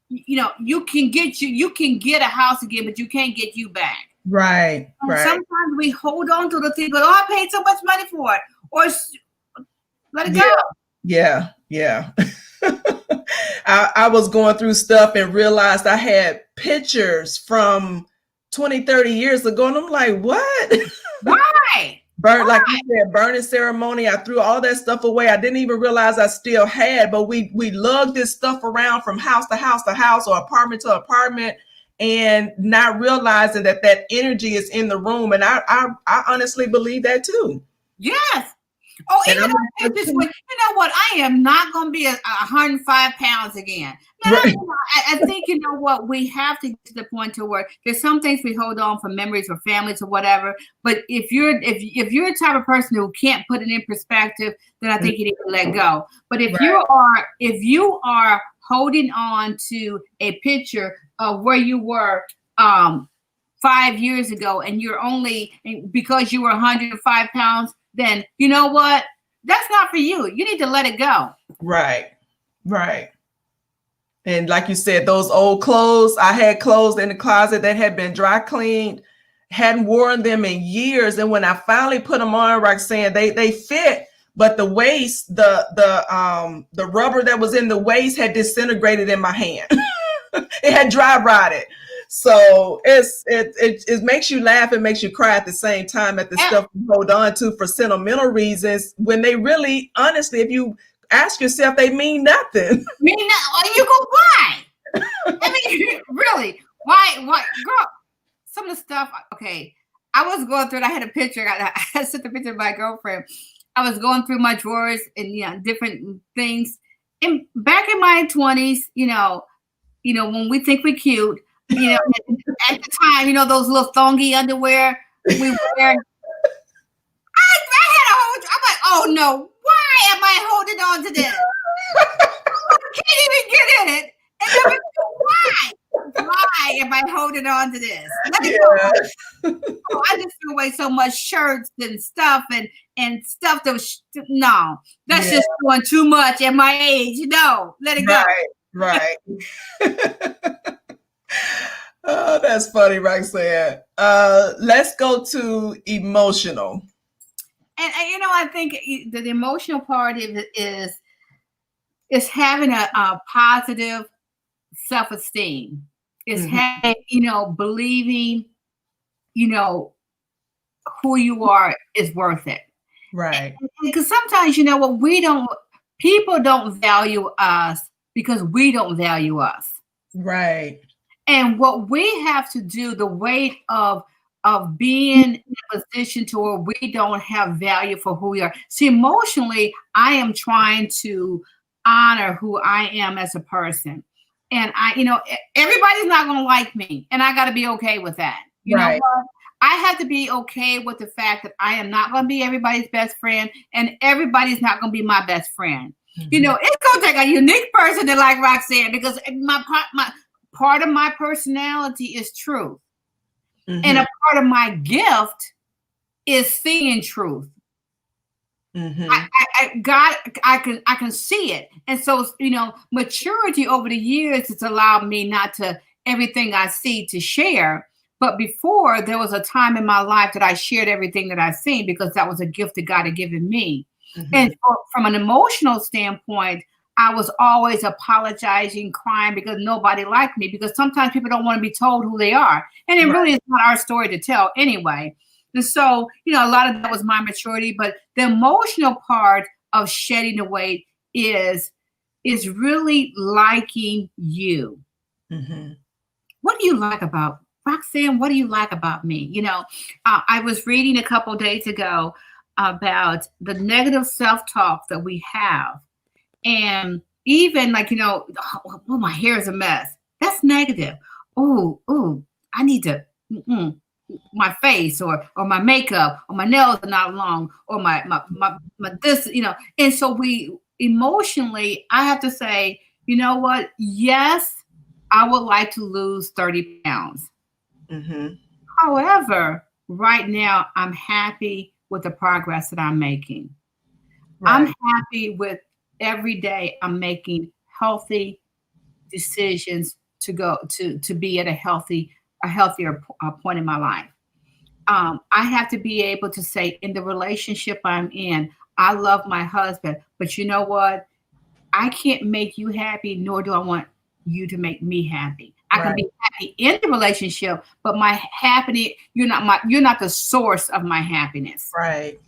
You can get a house again, but you can't get you back. Right. And right. Sometimes we hold on to the thing, but I paid so much money for it, or let it go. Yeah. I was going through stuff and realized I had pictures from 20, 30 years ago. And I'm like, what? Why? Like you said, burning ceremony. I threw all that stuff away. I didn't even realize I still had, but we lugged this stuff around from house to house to house or apartment to apartment and not realizing that energy is in the room. And I honestly believe that too. Yes. Oh, even you know what? I am not going to be 105 pounds again. Right. I think, what, we have to get to the point to where there's some things we hold on for memories or families or whatever. But if you're a type of person who can't put it in perspective, then I think you need to let go. But if you are holding on to a picture of where you were 5 years ago, and you're only because you were 105 pounds, then you know what? That's not for you. You need to let it go. Right. And like you said, those old clothes, I had clothes in the closet that had been dry cleaned, hadn't worn them in years. And when I finally put them on, Roxanne, they fit, but the waist, the rubber that was in the waist had disintegrated in my hand. It had dry rotted. So it makes you laugh and makes you cry at the same time at the stuff you hold on to for sentimental reasons, when they really, honestly, if you ask yourself, they mean nothing. You go, why? I mean, really, why, girl? Some of the stuff. Okay, I was going through it. I had a picture. I sent the picture of my girlfriend. I was going through my drawers and different things. And back in my 20s, when we think we're cute. At the time, those little thongy underwear we wear. I had a whole. I'm like, oh no, why am I holding on to this? I can't even get in it. And why? Why am I holding on to this? Let it go. Oh, I just threw away so much shirts and stuff and stuff that was no, that's just doing too much at my age. No, let it go. Right. Oh, that's funny, Roxanne. Let's go to emotional. And I think the emotional part of it is having a positive self-esteem. Is having, believing, who you are is worth it. Right. Because sometimes, people don't value us because we don't value us. Right. And what we have to do, the weight of being in a position to where we don't have value for who we are. See, emotionally, I am trying to honor who I am as a person. And everybody's not going to like me, and I got to be okay with that. You know what? I have to be okay with the fact that I am not going to be everybody's best friend, and everybody's not going to be my best friend. Mm-hmm. It's going to take a unique person to like Roxanne, because my part of my personality is truth. Mm-hmm. And a part of my gift is seeing truth. Mm-hmm. I can see it. And so, maturity over the years has allowed me not to everything I see to share. But before, there was a time in my life that I shared everything that I've seen, because that was a gift that God had given me. Mm-hmm. And from an emotional standpoint, I was always apologizing, crying because nobody liked me, because sometimes people don't want to be told who they are. And it really is not our story to tell anyway. And so, a lot of that was my maturity, but the emotional part of shedding the weight is really liking you. Mm-hmm. What do you like about Roxanne? What do you like about me? I was reading a couple of days ago about the negative self-talk that we have. And even oh, my hair is a mess. That's negative. Oh, I need to, my face or my makeup or my nails are not long or my this, And so we emotionally, I have to say, you know what? Yes, I would like to lose 30 pounds. Mm-hmm. However, right now, I'm happy with the progress that I'm making. Right. I'm happy with every day I'm making healthy decisions to go to be at a healthier point in my life. I have to be able to say, in the relationship I'm in, I love my husband, but you know what? I can't make you happy, nor do I want you to make me happy. I can be happy in the relationship, but my happiness, you're not the source of my happiness. Right.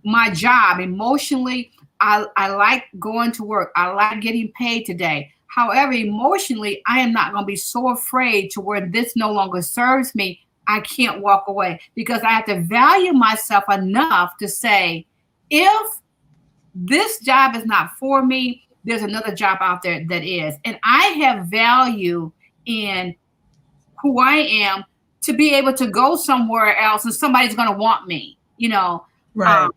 My job, emotionally, I like going to work. I like getting paid today. However, emotionally, I am not going to be so afraid to where this no longer serves me. I can't walk away, because I have to value myself enough to say, if this job is not for me, there's another job out there that is. And I have value in who I am to be able to go somewhere else and somebody's going to want me, Right.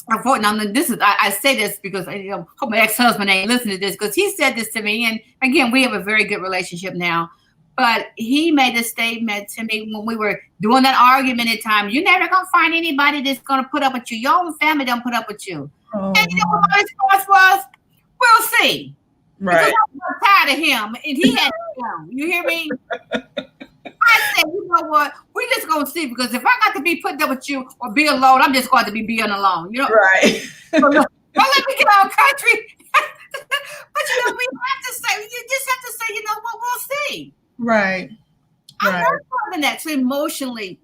I say this because I hope my ex-husband ain't listening to this, because he said this to me. And again, we have a very good relationship now. But he made a statement to me when we were doing that argument at time. You're never going to find anybody that's going to put up with you. Your own family don't put up with you. Oh, and you know what my response was? We'll see. Right. Because I'm tired of him. And he had to go. You hear me? I said, you know what? We're just going to see, because if I got to be put up with you or be alone, I'm just going to be being alone. Right. So, don't let me get out of country. But, we have to say, you just have to say, you know what? We'll see. Right. I'm worth more than that. So emotionally,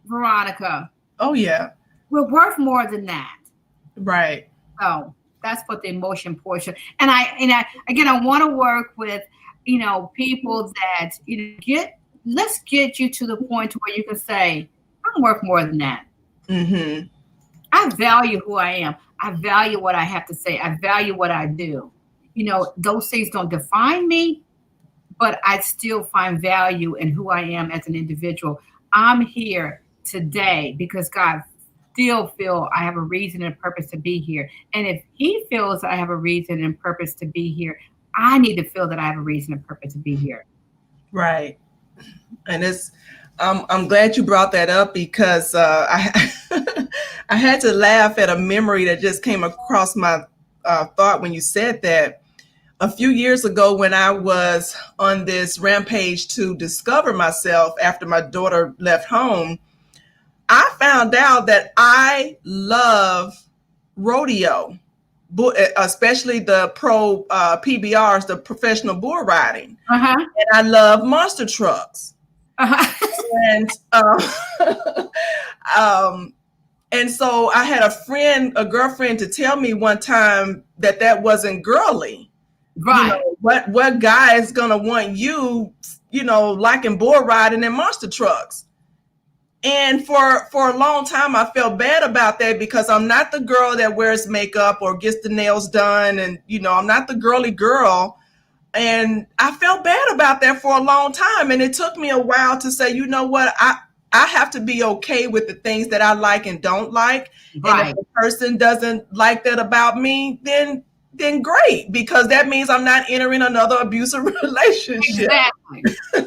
Veronica. Oh, yeah. We're worth more than that. Right. So that's what the emotion portion. And I want to work with, people that, let's get you to the point to where you can say, I'm worth more than that. Mm-hmm. I value who I am. I value what I have to say. I value what I do. Those things don't define me, but I still find value in who I am as an individual. I'm here today because God still feel I have a reason and purpose to be here. And if he feels I have a reason and purpose to be here, I need to feel that I have a reason and purpose to be here. Right. And I'm glad you brought that up because I I had to laugh at a memory that just came across my thought when you said that. A few years ago, when I was on this rampage to discover myself after my daughter left home, I found out that I love rodeo, especially the pro PBRs, the professional bull riding, Uh-huh. and I love monster trucks. Uh-huh. And um, and so I had a girlfriend, to tell me one time that that wasn't girly. You Right. know, what guy is gonna want you, liking bull riding and monster trucks? And for a long time, I felt bad about that because I'm not the girl that wears makeup or gets the nails done, and I'm not the girly girl. And I felt bad about that for a long time. And it took me a while to say, you know what, I have to be okay with the things that I like and don't like. And if Right. a person doesn't like that about me, then great, because that means I'm not entering another abusive relationship. Exactly. And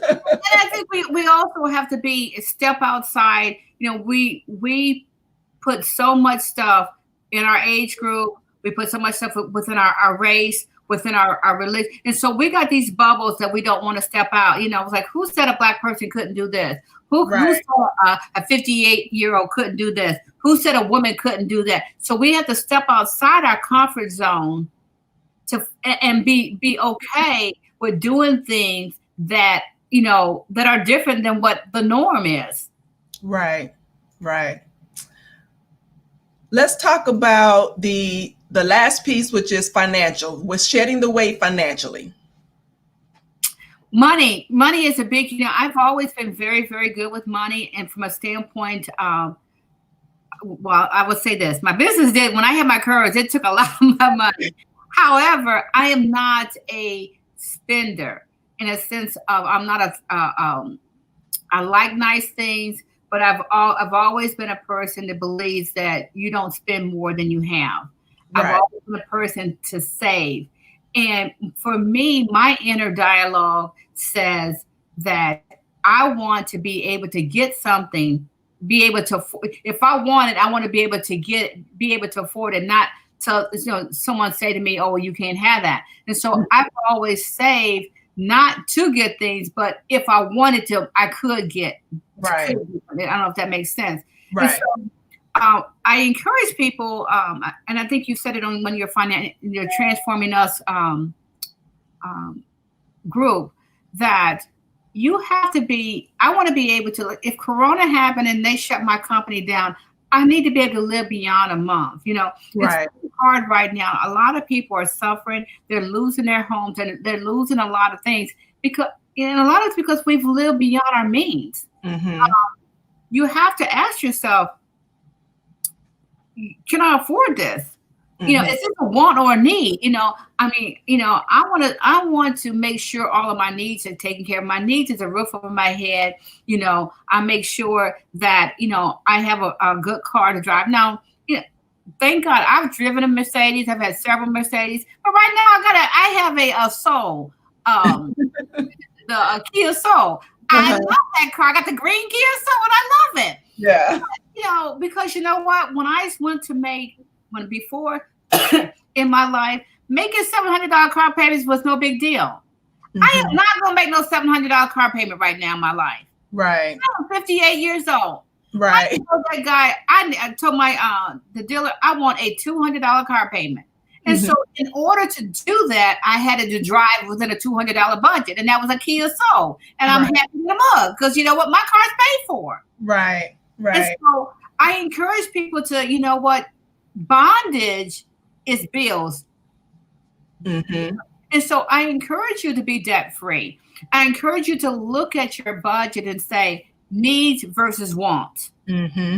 I think we also have to step outside. We put so much stuff in our age group. We put so much stuff within our race, within our religion. And so we got these bubbles that we don't want to step out. It's like, who said a Black person couldn't do this? Who Right. said a 58-year-old couldn't do this? Who said a woman couldn't do that? So we have to step outside our comfort zone and be okay with doing things that that are different than what the norm is. Right. Let's talk about the last piece, which is financial, with shedding the weight financially. Money is a big, I've always been very, very good with money. And from a standpoint, well, I would say this, my business when I had my courage, it took a lot of my money. However, I am not a spender in a sense of I'm not I like nice things, but I've always been a person that believes that you don't spend more than you have. Right. I've always been a person to save. And for me, my inner dialogue says that I want to be able to get something, be able to, if I want it, I want to be able to afford it, not to, someone say to me, oh, you can't have that. And so I've always saved, not to get things, but if I wanted to, I could get. Right. I don't know if that makes sense. Right. And so, I encourage people, and I think you said it on when you're transforming us group, that you have to be. I want to be able to. If Corona happened and they shut my company down, I need to be able to live beyond a month. Right. It's hard right now. A lot of people are suffering. They're losing their homes and they're losing a lot of things because we've lived beyond our means. Mm-hmm. You have to ask yourself, can I afford this? Mm-hmm. Is this a want or a need? I want to make sure all of my needs are taken care of. My needs is a roof over my head. I make sure that, I have a good car to drive. Now, thank God I've driven a Mercedes. I've had several Mercedes, but right now I have a Soul, the Kia Soul. I love that car. I got the green Kia Soul and I love it. Yeah. Because you know what? When I went to before in my life, making $700 car payments was no big deal. Mm-hmm. I am not going to make no $700 car payment right now in my life. Right. I'm 58 years old. Right. I told that guy, I told the dealer, I want a $200 car payment. And so in order to do that, I had to drive within a $200 budget. And that was a Kia Soul. And I'm happy with the mug because you know what? My car's paid for. Right. And so I encourage people to, bondage is bills. Mm-hmm. And so I encourage you to be debt free. I encourage you to look at your budget and say needs versus wants. Mm-hmm.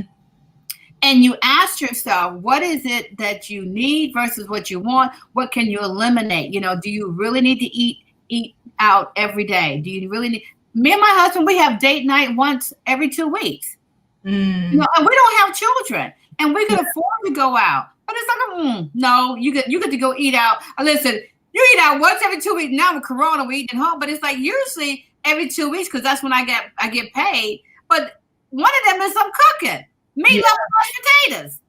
And you ask yourself, what is it that you need versus what you want? What can you eliminate? Do you really need to eat out every day? Do you really need? Me and my husband, we have date night once every 2 weeks. And we don't have children, and we can afford to go out. But it's like, no, you get to go eat out. Listen, you eat out once every 2 weeks. Now with Corona, we eat at home, but it's like usually every 2 weeks because that's when I get paid. But one of them is I'm cooking meatloaf and mashed potatoes.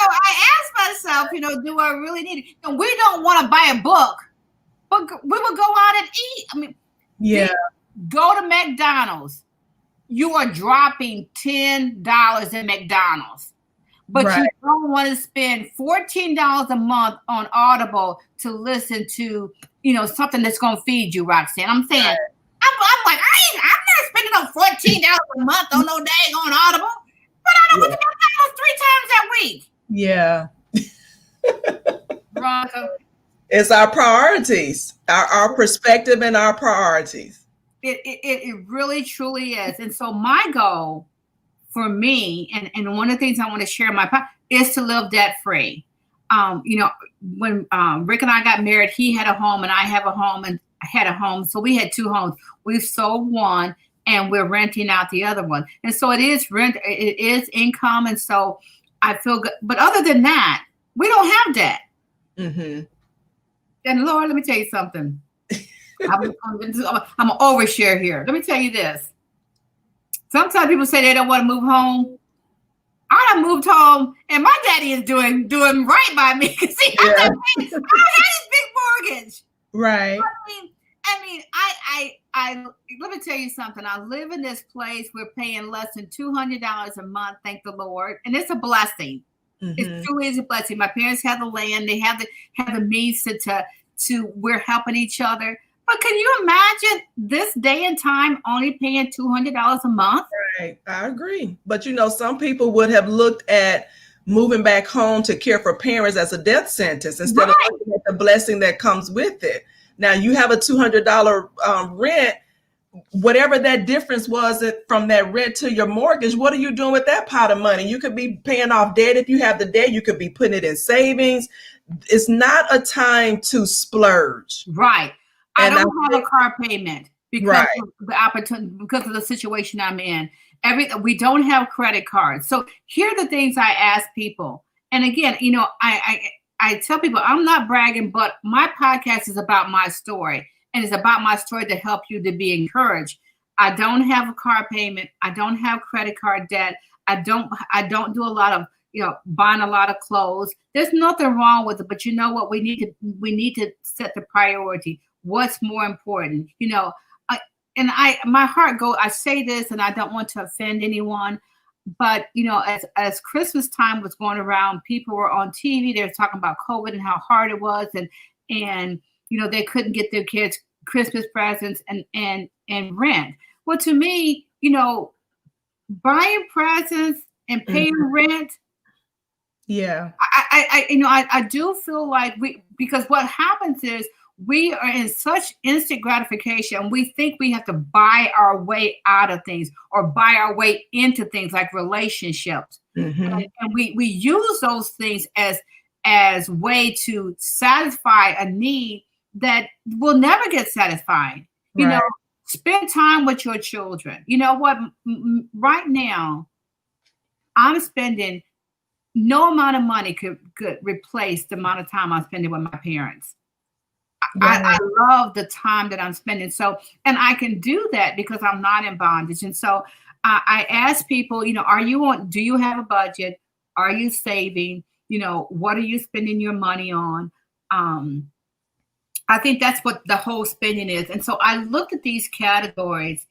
I ask myself, do I really need it? We don't want to buy a book, but we will go out and eat. I mean, go to McDonald's. You are dropping $10 in McDonald's, but you don't want to spend $14 a month on Audible to listen to, something that's going to feed you, Roxanne. I'm saying, I'm like, I'm not spending no $14 a month on no dang on Audible, but I don't go to McDonald's 3 times a week. Yeah. Veronica. It's our priorities, our perspective and our priorities. It really, truly is. And so my goal for me, and one of the things I want to share is to live debt free. When Rick and I got married, he had a home and I have a home and I had a home. So we had 2 homes. We've sold one and we're renting out the other one. And so it is rent, it is income. And so I feel good. But other than that, we don't have debt. Mm-hmm. And Lord, let me tell you something. I'm an overshare here. Let me tell you this. Sometimes people say they don't want to move home. I done moved home, and my daddy is doing right by me. See, I don't have this big mortgage. Right. I let me tell you something. I live in this place. We're paying less than $200 a month. Thank the Lord, and it's a blessing. Mm-hmm. It truly is a blessing. My parents have the land. They have the means to we're helping each other. But can you imagine this day and time only paying $200 a month? Right. I agree. But some people would have looked at moving back home to care for parents as a death sentence instead of looking at the blessing that comes with it. Now you have a $200 rent. Whatever that difference was from that rent to your mortgage, what are you doing with that pot of money? You could be paying off debt. If you have the debt, you could be putting it in savings. It's not a time to splurge. Right. I don't have a car payment because of the opportunity, because of the situation I'm in. We don't have credit cards. So here are the things I ask people. And again, I tell people I'm not bragging, but my podcast is about my story. And it's about my story to help you to be encouraged. I don't have a car payment. I don't have credit card debt. I don't do a lot of, buying a lot of clothes. There's nothing wrong with it. But you know what? We need to set the priority. What's more important? My heart goes, I say this and I don't want to offend anyone, but as Christmas time was going around, people were on TV, they were talking about COVID and how hard it was, and they couldn't get their kids Christmas presents and rent. Well, to me, buying presents and paying rent. Yeah. I do feel like because what happens is we are in such instant gratification. We think we have to buy our way out of things or buy our way into things like relationships. Mm-hmm. And we use those things as way to satisfy a need that will never get satisfied. Spend time with your children. You know what? Right now, I'm spending no amount of money could replace the amount of time I'm spending with my parents. I love the time that I'm spending. So, and I can do that because I'm not in bondage. And so I ask people, do you have a budget? Are you saving? What are you spending your money on? I think that's what the whole spending is. And so I looked at these categories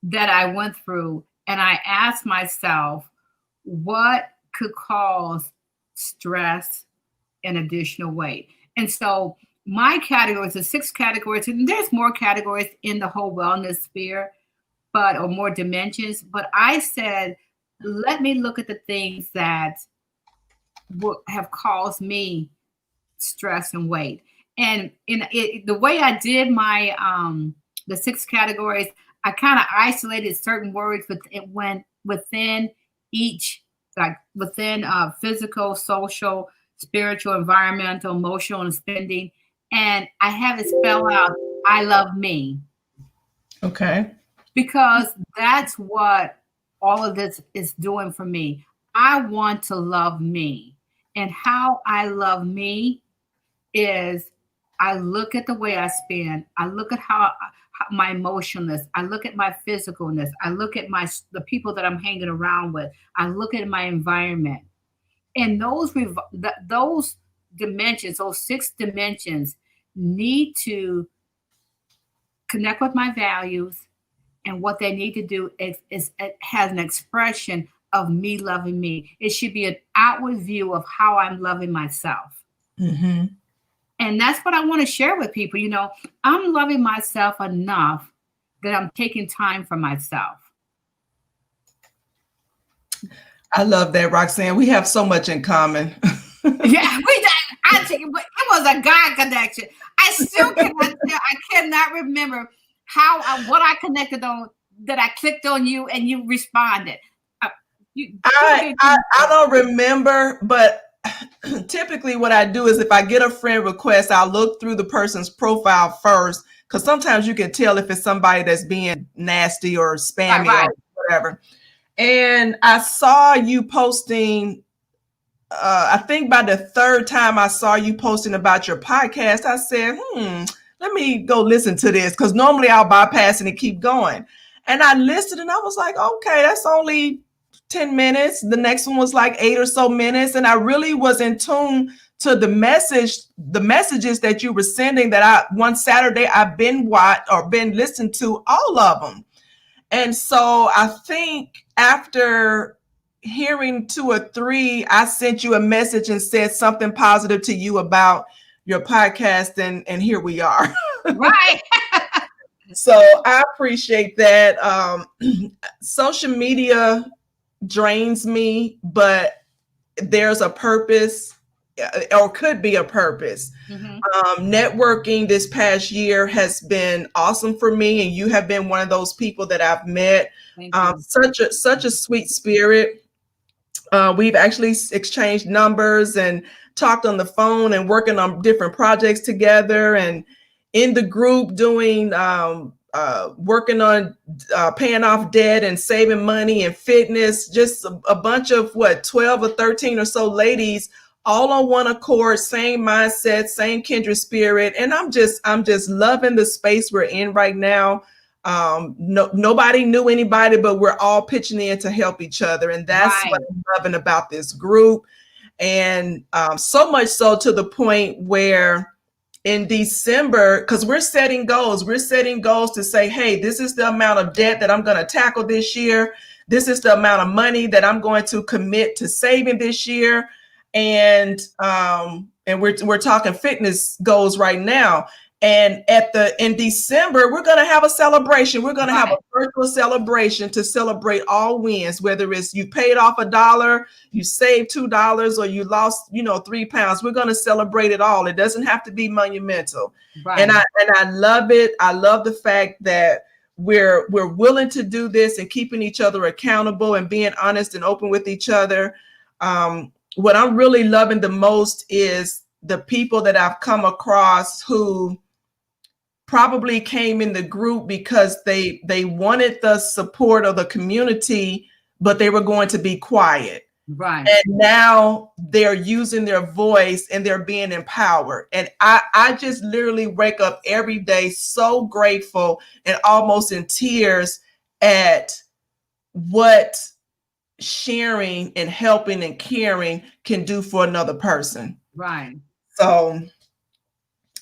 that I went through and I asked myself, what could cause stress and additional weight? And so my categories are 6 categories, and there's more categories in the whole wellness sphere, or more dimensions. But I said, let me look at the things that have caused me stress and weight. And the way I did my the 6 categories, I kind of isolated certain words, but it went within each, like within physical, social, spiritual, environmental, emotional, and spending. And I have it spell out, I love me. Okay. Because that's what all of this is doing for me. I want to love me. And how I love me is I look at the way I spend. I look at how my emotionalness. I look at my physicalness. I look at the people that I'm hanging around with. I look at my environment, and those dimensions, those 6 dimensions, need to connect with my values, and what they need to do is it has an expression of me loving me. It should be an outward view of how I'm loving myself. Mm-hmm. And that's what I want to share with people. I'm loving myself enough that I'm taking time for myself. I love that, Roxanne. We have so much in common. Yeah, but it was a God connection. I still cannot remember what I connected on, that I clicked on you and you responded. I don't remember, but typically what I do is if I get a friend request, I'll look through the person's profile first, because sometimes you can tell if it's somebody that's being nasty or spammy right. or whatever. And I saw you posting, I think by the third time I saw you posting about your podcast, I said, let me go listen to this, because normally I'll bypass it and keep going. And I listened and I was like, okay, that's only 10 minutes. The next one was like 8 or so minutes. And I really was in tune to the messages that you were sending, that one Saturday I've been listening to all of them. And so I think after hearing 2 or 3, I sent you a message and said something positive to you about your podcast, and here we are. Right. So I appreciate that. Social media drains me, but there's a purpose, or could be a purpose. Mm-hmm. Networking this past year has been awesome for me, and you have been one of those people that I've met. Such a sweet spirit. We've actually exchanged numbers and talked on the phone and working on different projects together, and in the group doing working on paying off debt and saving money and fitness. Just a bunch of 12 or 13 or so ladies, all on one accord, same mindset, same kindred spirit. And I'm just loving the space we're in right now. Nobody knew anybody, but we're all pitching in to help each other. And that's what I'm loving about this group. And so much so to the point where in December, because we're setting goals to say, hey, this is the amount of debt that I'm going to tackle this year. This is the amount of money that I'm going to commit to saving this year. And we're talking fitness goals right now. And in December, we're going to have a celebration. We're going to have a virtual celebration to celebrate all wins, whether it's you paid off $1, you saved $2, or you lost, 3 pounds. We're going to celebrate it all. It doesn't have to be monumental. Right. And I love it. I love the fact that we're willing to do this and keeping each other accountable and being honest and open with each other. What I'm really loving the most is the people that I've come across who probably came in the group because they wanted the support of the community, but they were going to be quiet. Right. And now they're using their voice and they're being empowered. And I just literally wake up every day so grateful and almost in tears at what sharing and helping and caring can do for another person. Right. So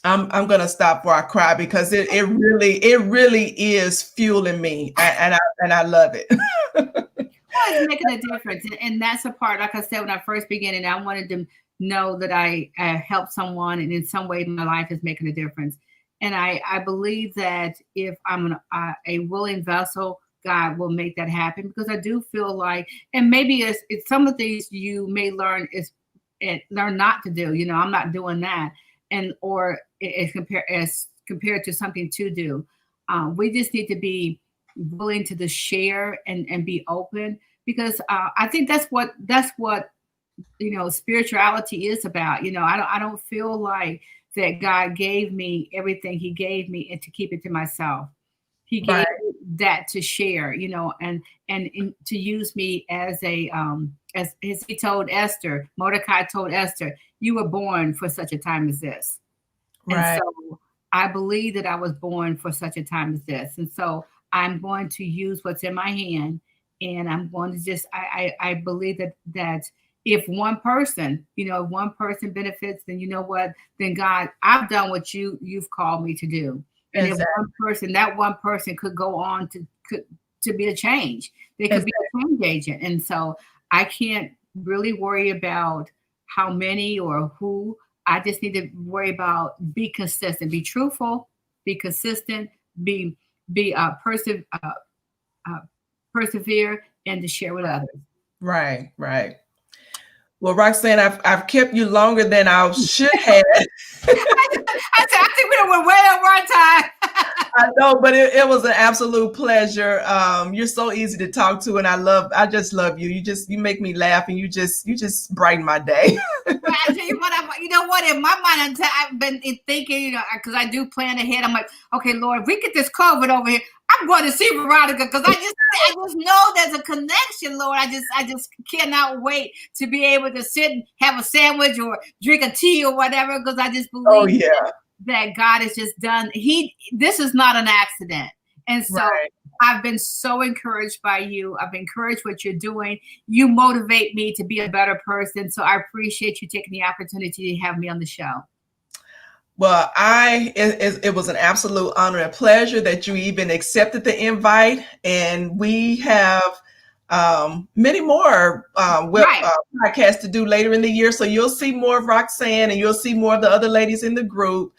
I'm gonna stop before I cry, because it really is fueling me, and I love it. It's making a difference, and that's a part. Like I said, when I first began it, I wanted to know that I helped someone, and in some way, my life is making a difference. And I believe that if I'm a willing vessel, God will make that happen, because I do feel like, and maybe it's some of the things you may learn not to do. I'm not doing that. Or as compared to something to do. We just need to be willing to just share and be open, because I think that's what spirituality is about. I don't feel like that God gave me everything He gave me and to keep it to myself. He gave me that to share, and to use me as as he told Esther, Mordecai told Esther, you were born for such a time as this. And Right. so I believe that I was born for such a time as this. And so I'm going to use what's in my hand, and I'm going to just I believe that if one person, if one person benefits, then you know what, then God, I've done what you've called me to do. And if Exactly. that one person could go on to be a change. They could be a change agent. And so I can't really worry about how many or who. I just need to worry about be consistent, be truthful, be consistent, be persevere, and to share with others. Right. Right. Well, Roxanne, I've kept you longer than I should have. I think we went way over our time. I know, but it was an absolute pleasure. You're so easy to talk to, and I just love you. You make me laugh, and you just brighten my day. I tell you what, you know what? In my mind, I've been thinking, because I do plan ahead. I'm like, okay, Lord, if we get this COVID over here, I'm going to see Veronica, because I just know there's a connection, Lord. I just cannot wait to be able to sit and have a sandwich or drink a tea or whatever, because I just believe that God has just done. This is not an accident, and so. Right. I've been so encouraged by you. I've been encouraged what you're doing. You motivate me to be a better person. So I appreciate you taking the opportunity to have me on the show. Well, it was an absolute honor and pleasure that you even accepted the invite. And we have many more podcasts to do later in the year. So you'll see more of Roxanne, and you'll see more of the other ladies in the group.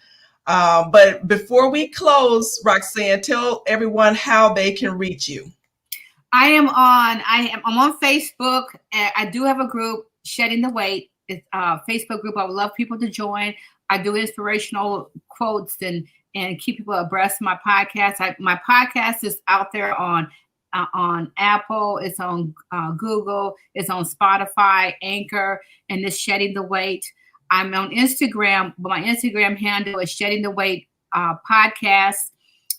But before we close, Roxanne, tell everyone how they can reach you. I'm on Facebook. I do have a group, Shedding the Weight. It's a Facebook group I would love people to join. I do inspirational quotes and keep people abreast of my podcast. My podcast is out there on Apple. It's on Google. It's on Spotify, Anchor, and it's Shedding the Weight. I'm on Instagram, but my Instagram handle is Shedding the Weight Podcast.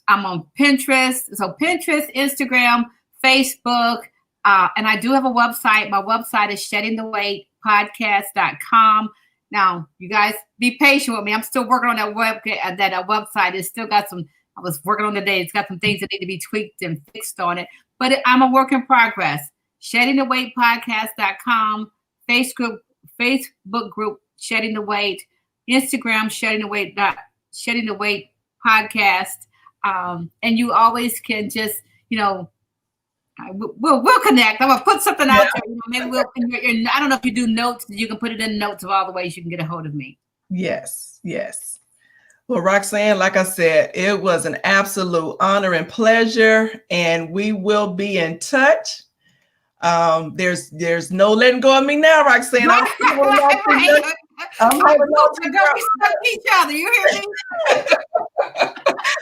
I'm on Pinterest. So Pinterest, Instagram, Facebook, and I do have a website. My website is sheddingtheweightpodcast.com. Now, you guys be patient with me. I'm still working on that website. It's still got I was working on today. It's got some things that need to be tweaked and fixed on it, but I'm a work in progress. Sheddingtheweightpodcast.com, Facebook group, Shedding the Weight, Instagram, Shedding the Weight Podcast. And you always can just, we'll connect. I'm gonna put something out there. Maybe I don't know if you do notes. You can put it in notes of all the ways you can get a hold of me. Yes. Well, Roxanne, like I said, it was an absolute honor and pleasure, and we will be in touch. There's no letting go of me now, Roxanne. I'm holding on to each other. You hear me?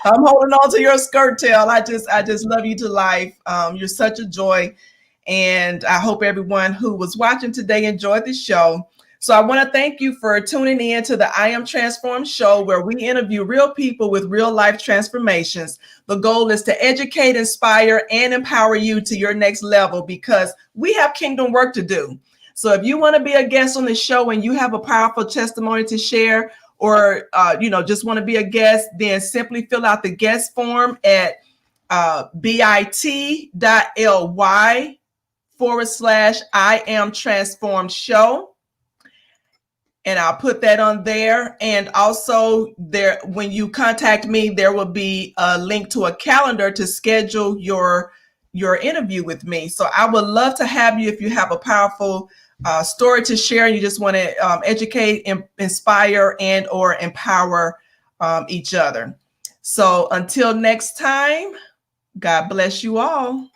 I'm holding on to your skirt tail. I just love you to life. You're such a joy, and I hope everyone who was watching today enjoyed the show. So I want to thank you for tuning in to the I Am Transformed show, where we interview real people with real life transformations. The goal is to educate, inspire, and empower you to your next level, because we have kingdom work to do. So if you want to be a guest on the show and you have a powerful testimony to share, or just want to be a guest, then simply fill out the guest form at bit.ly/I Am Transformed show. And I'll put that on there. And also there, when you contact me, there will be a link to a calendar to schedule your interview with me. So I would love to have you if you have a powerful story to share, and you just want to educate, inspire, and or empower each other. So until next time, God bless you all.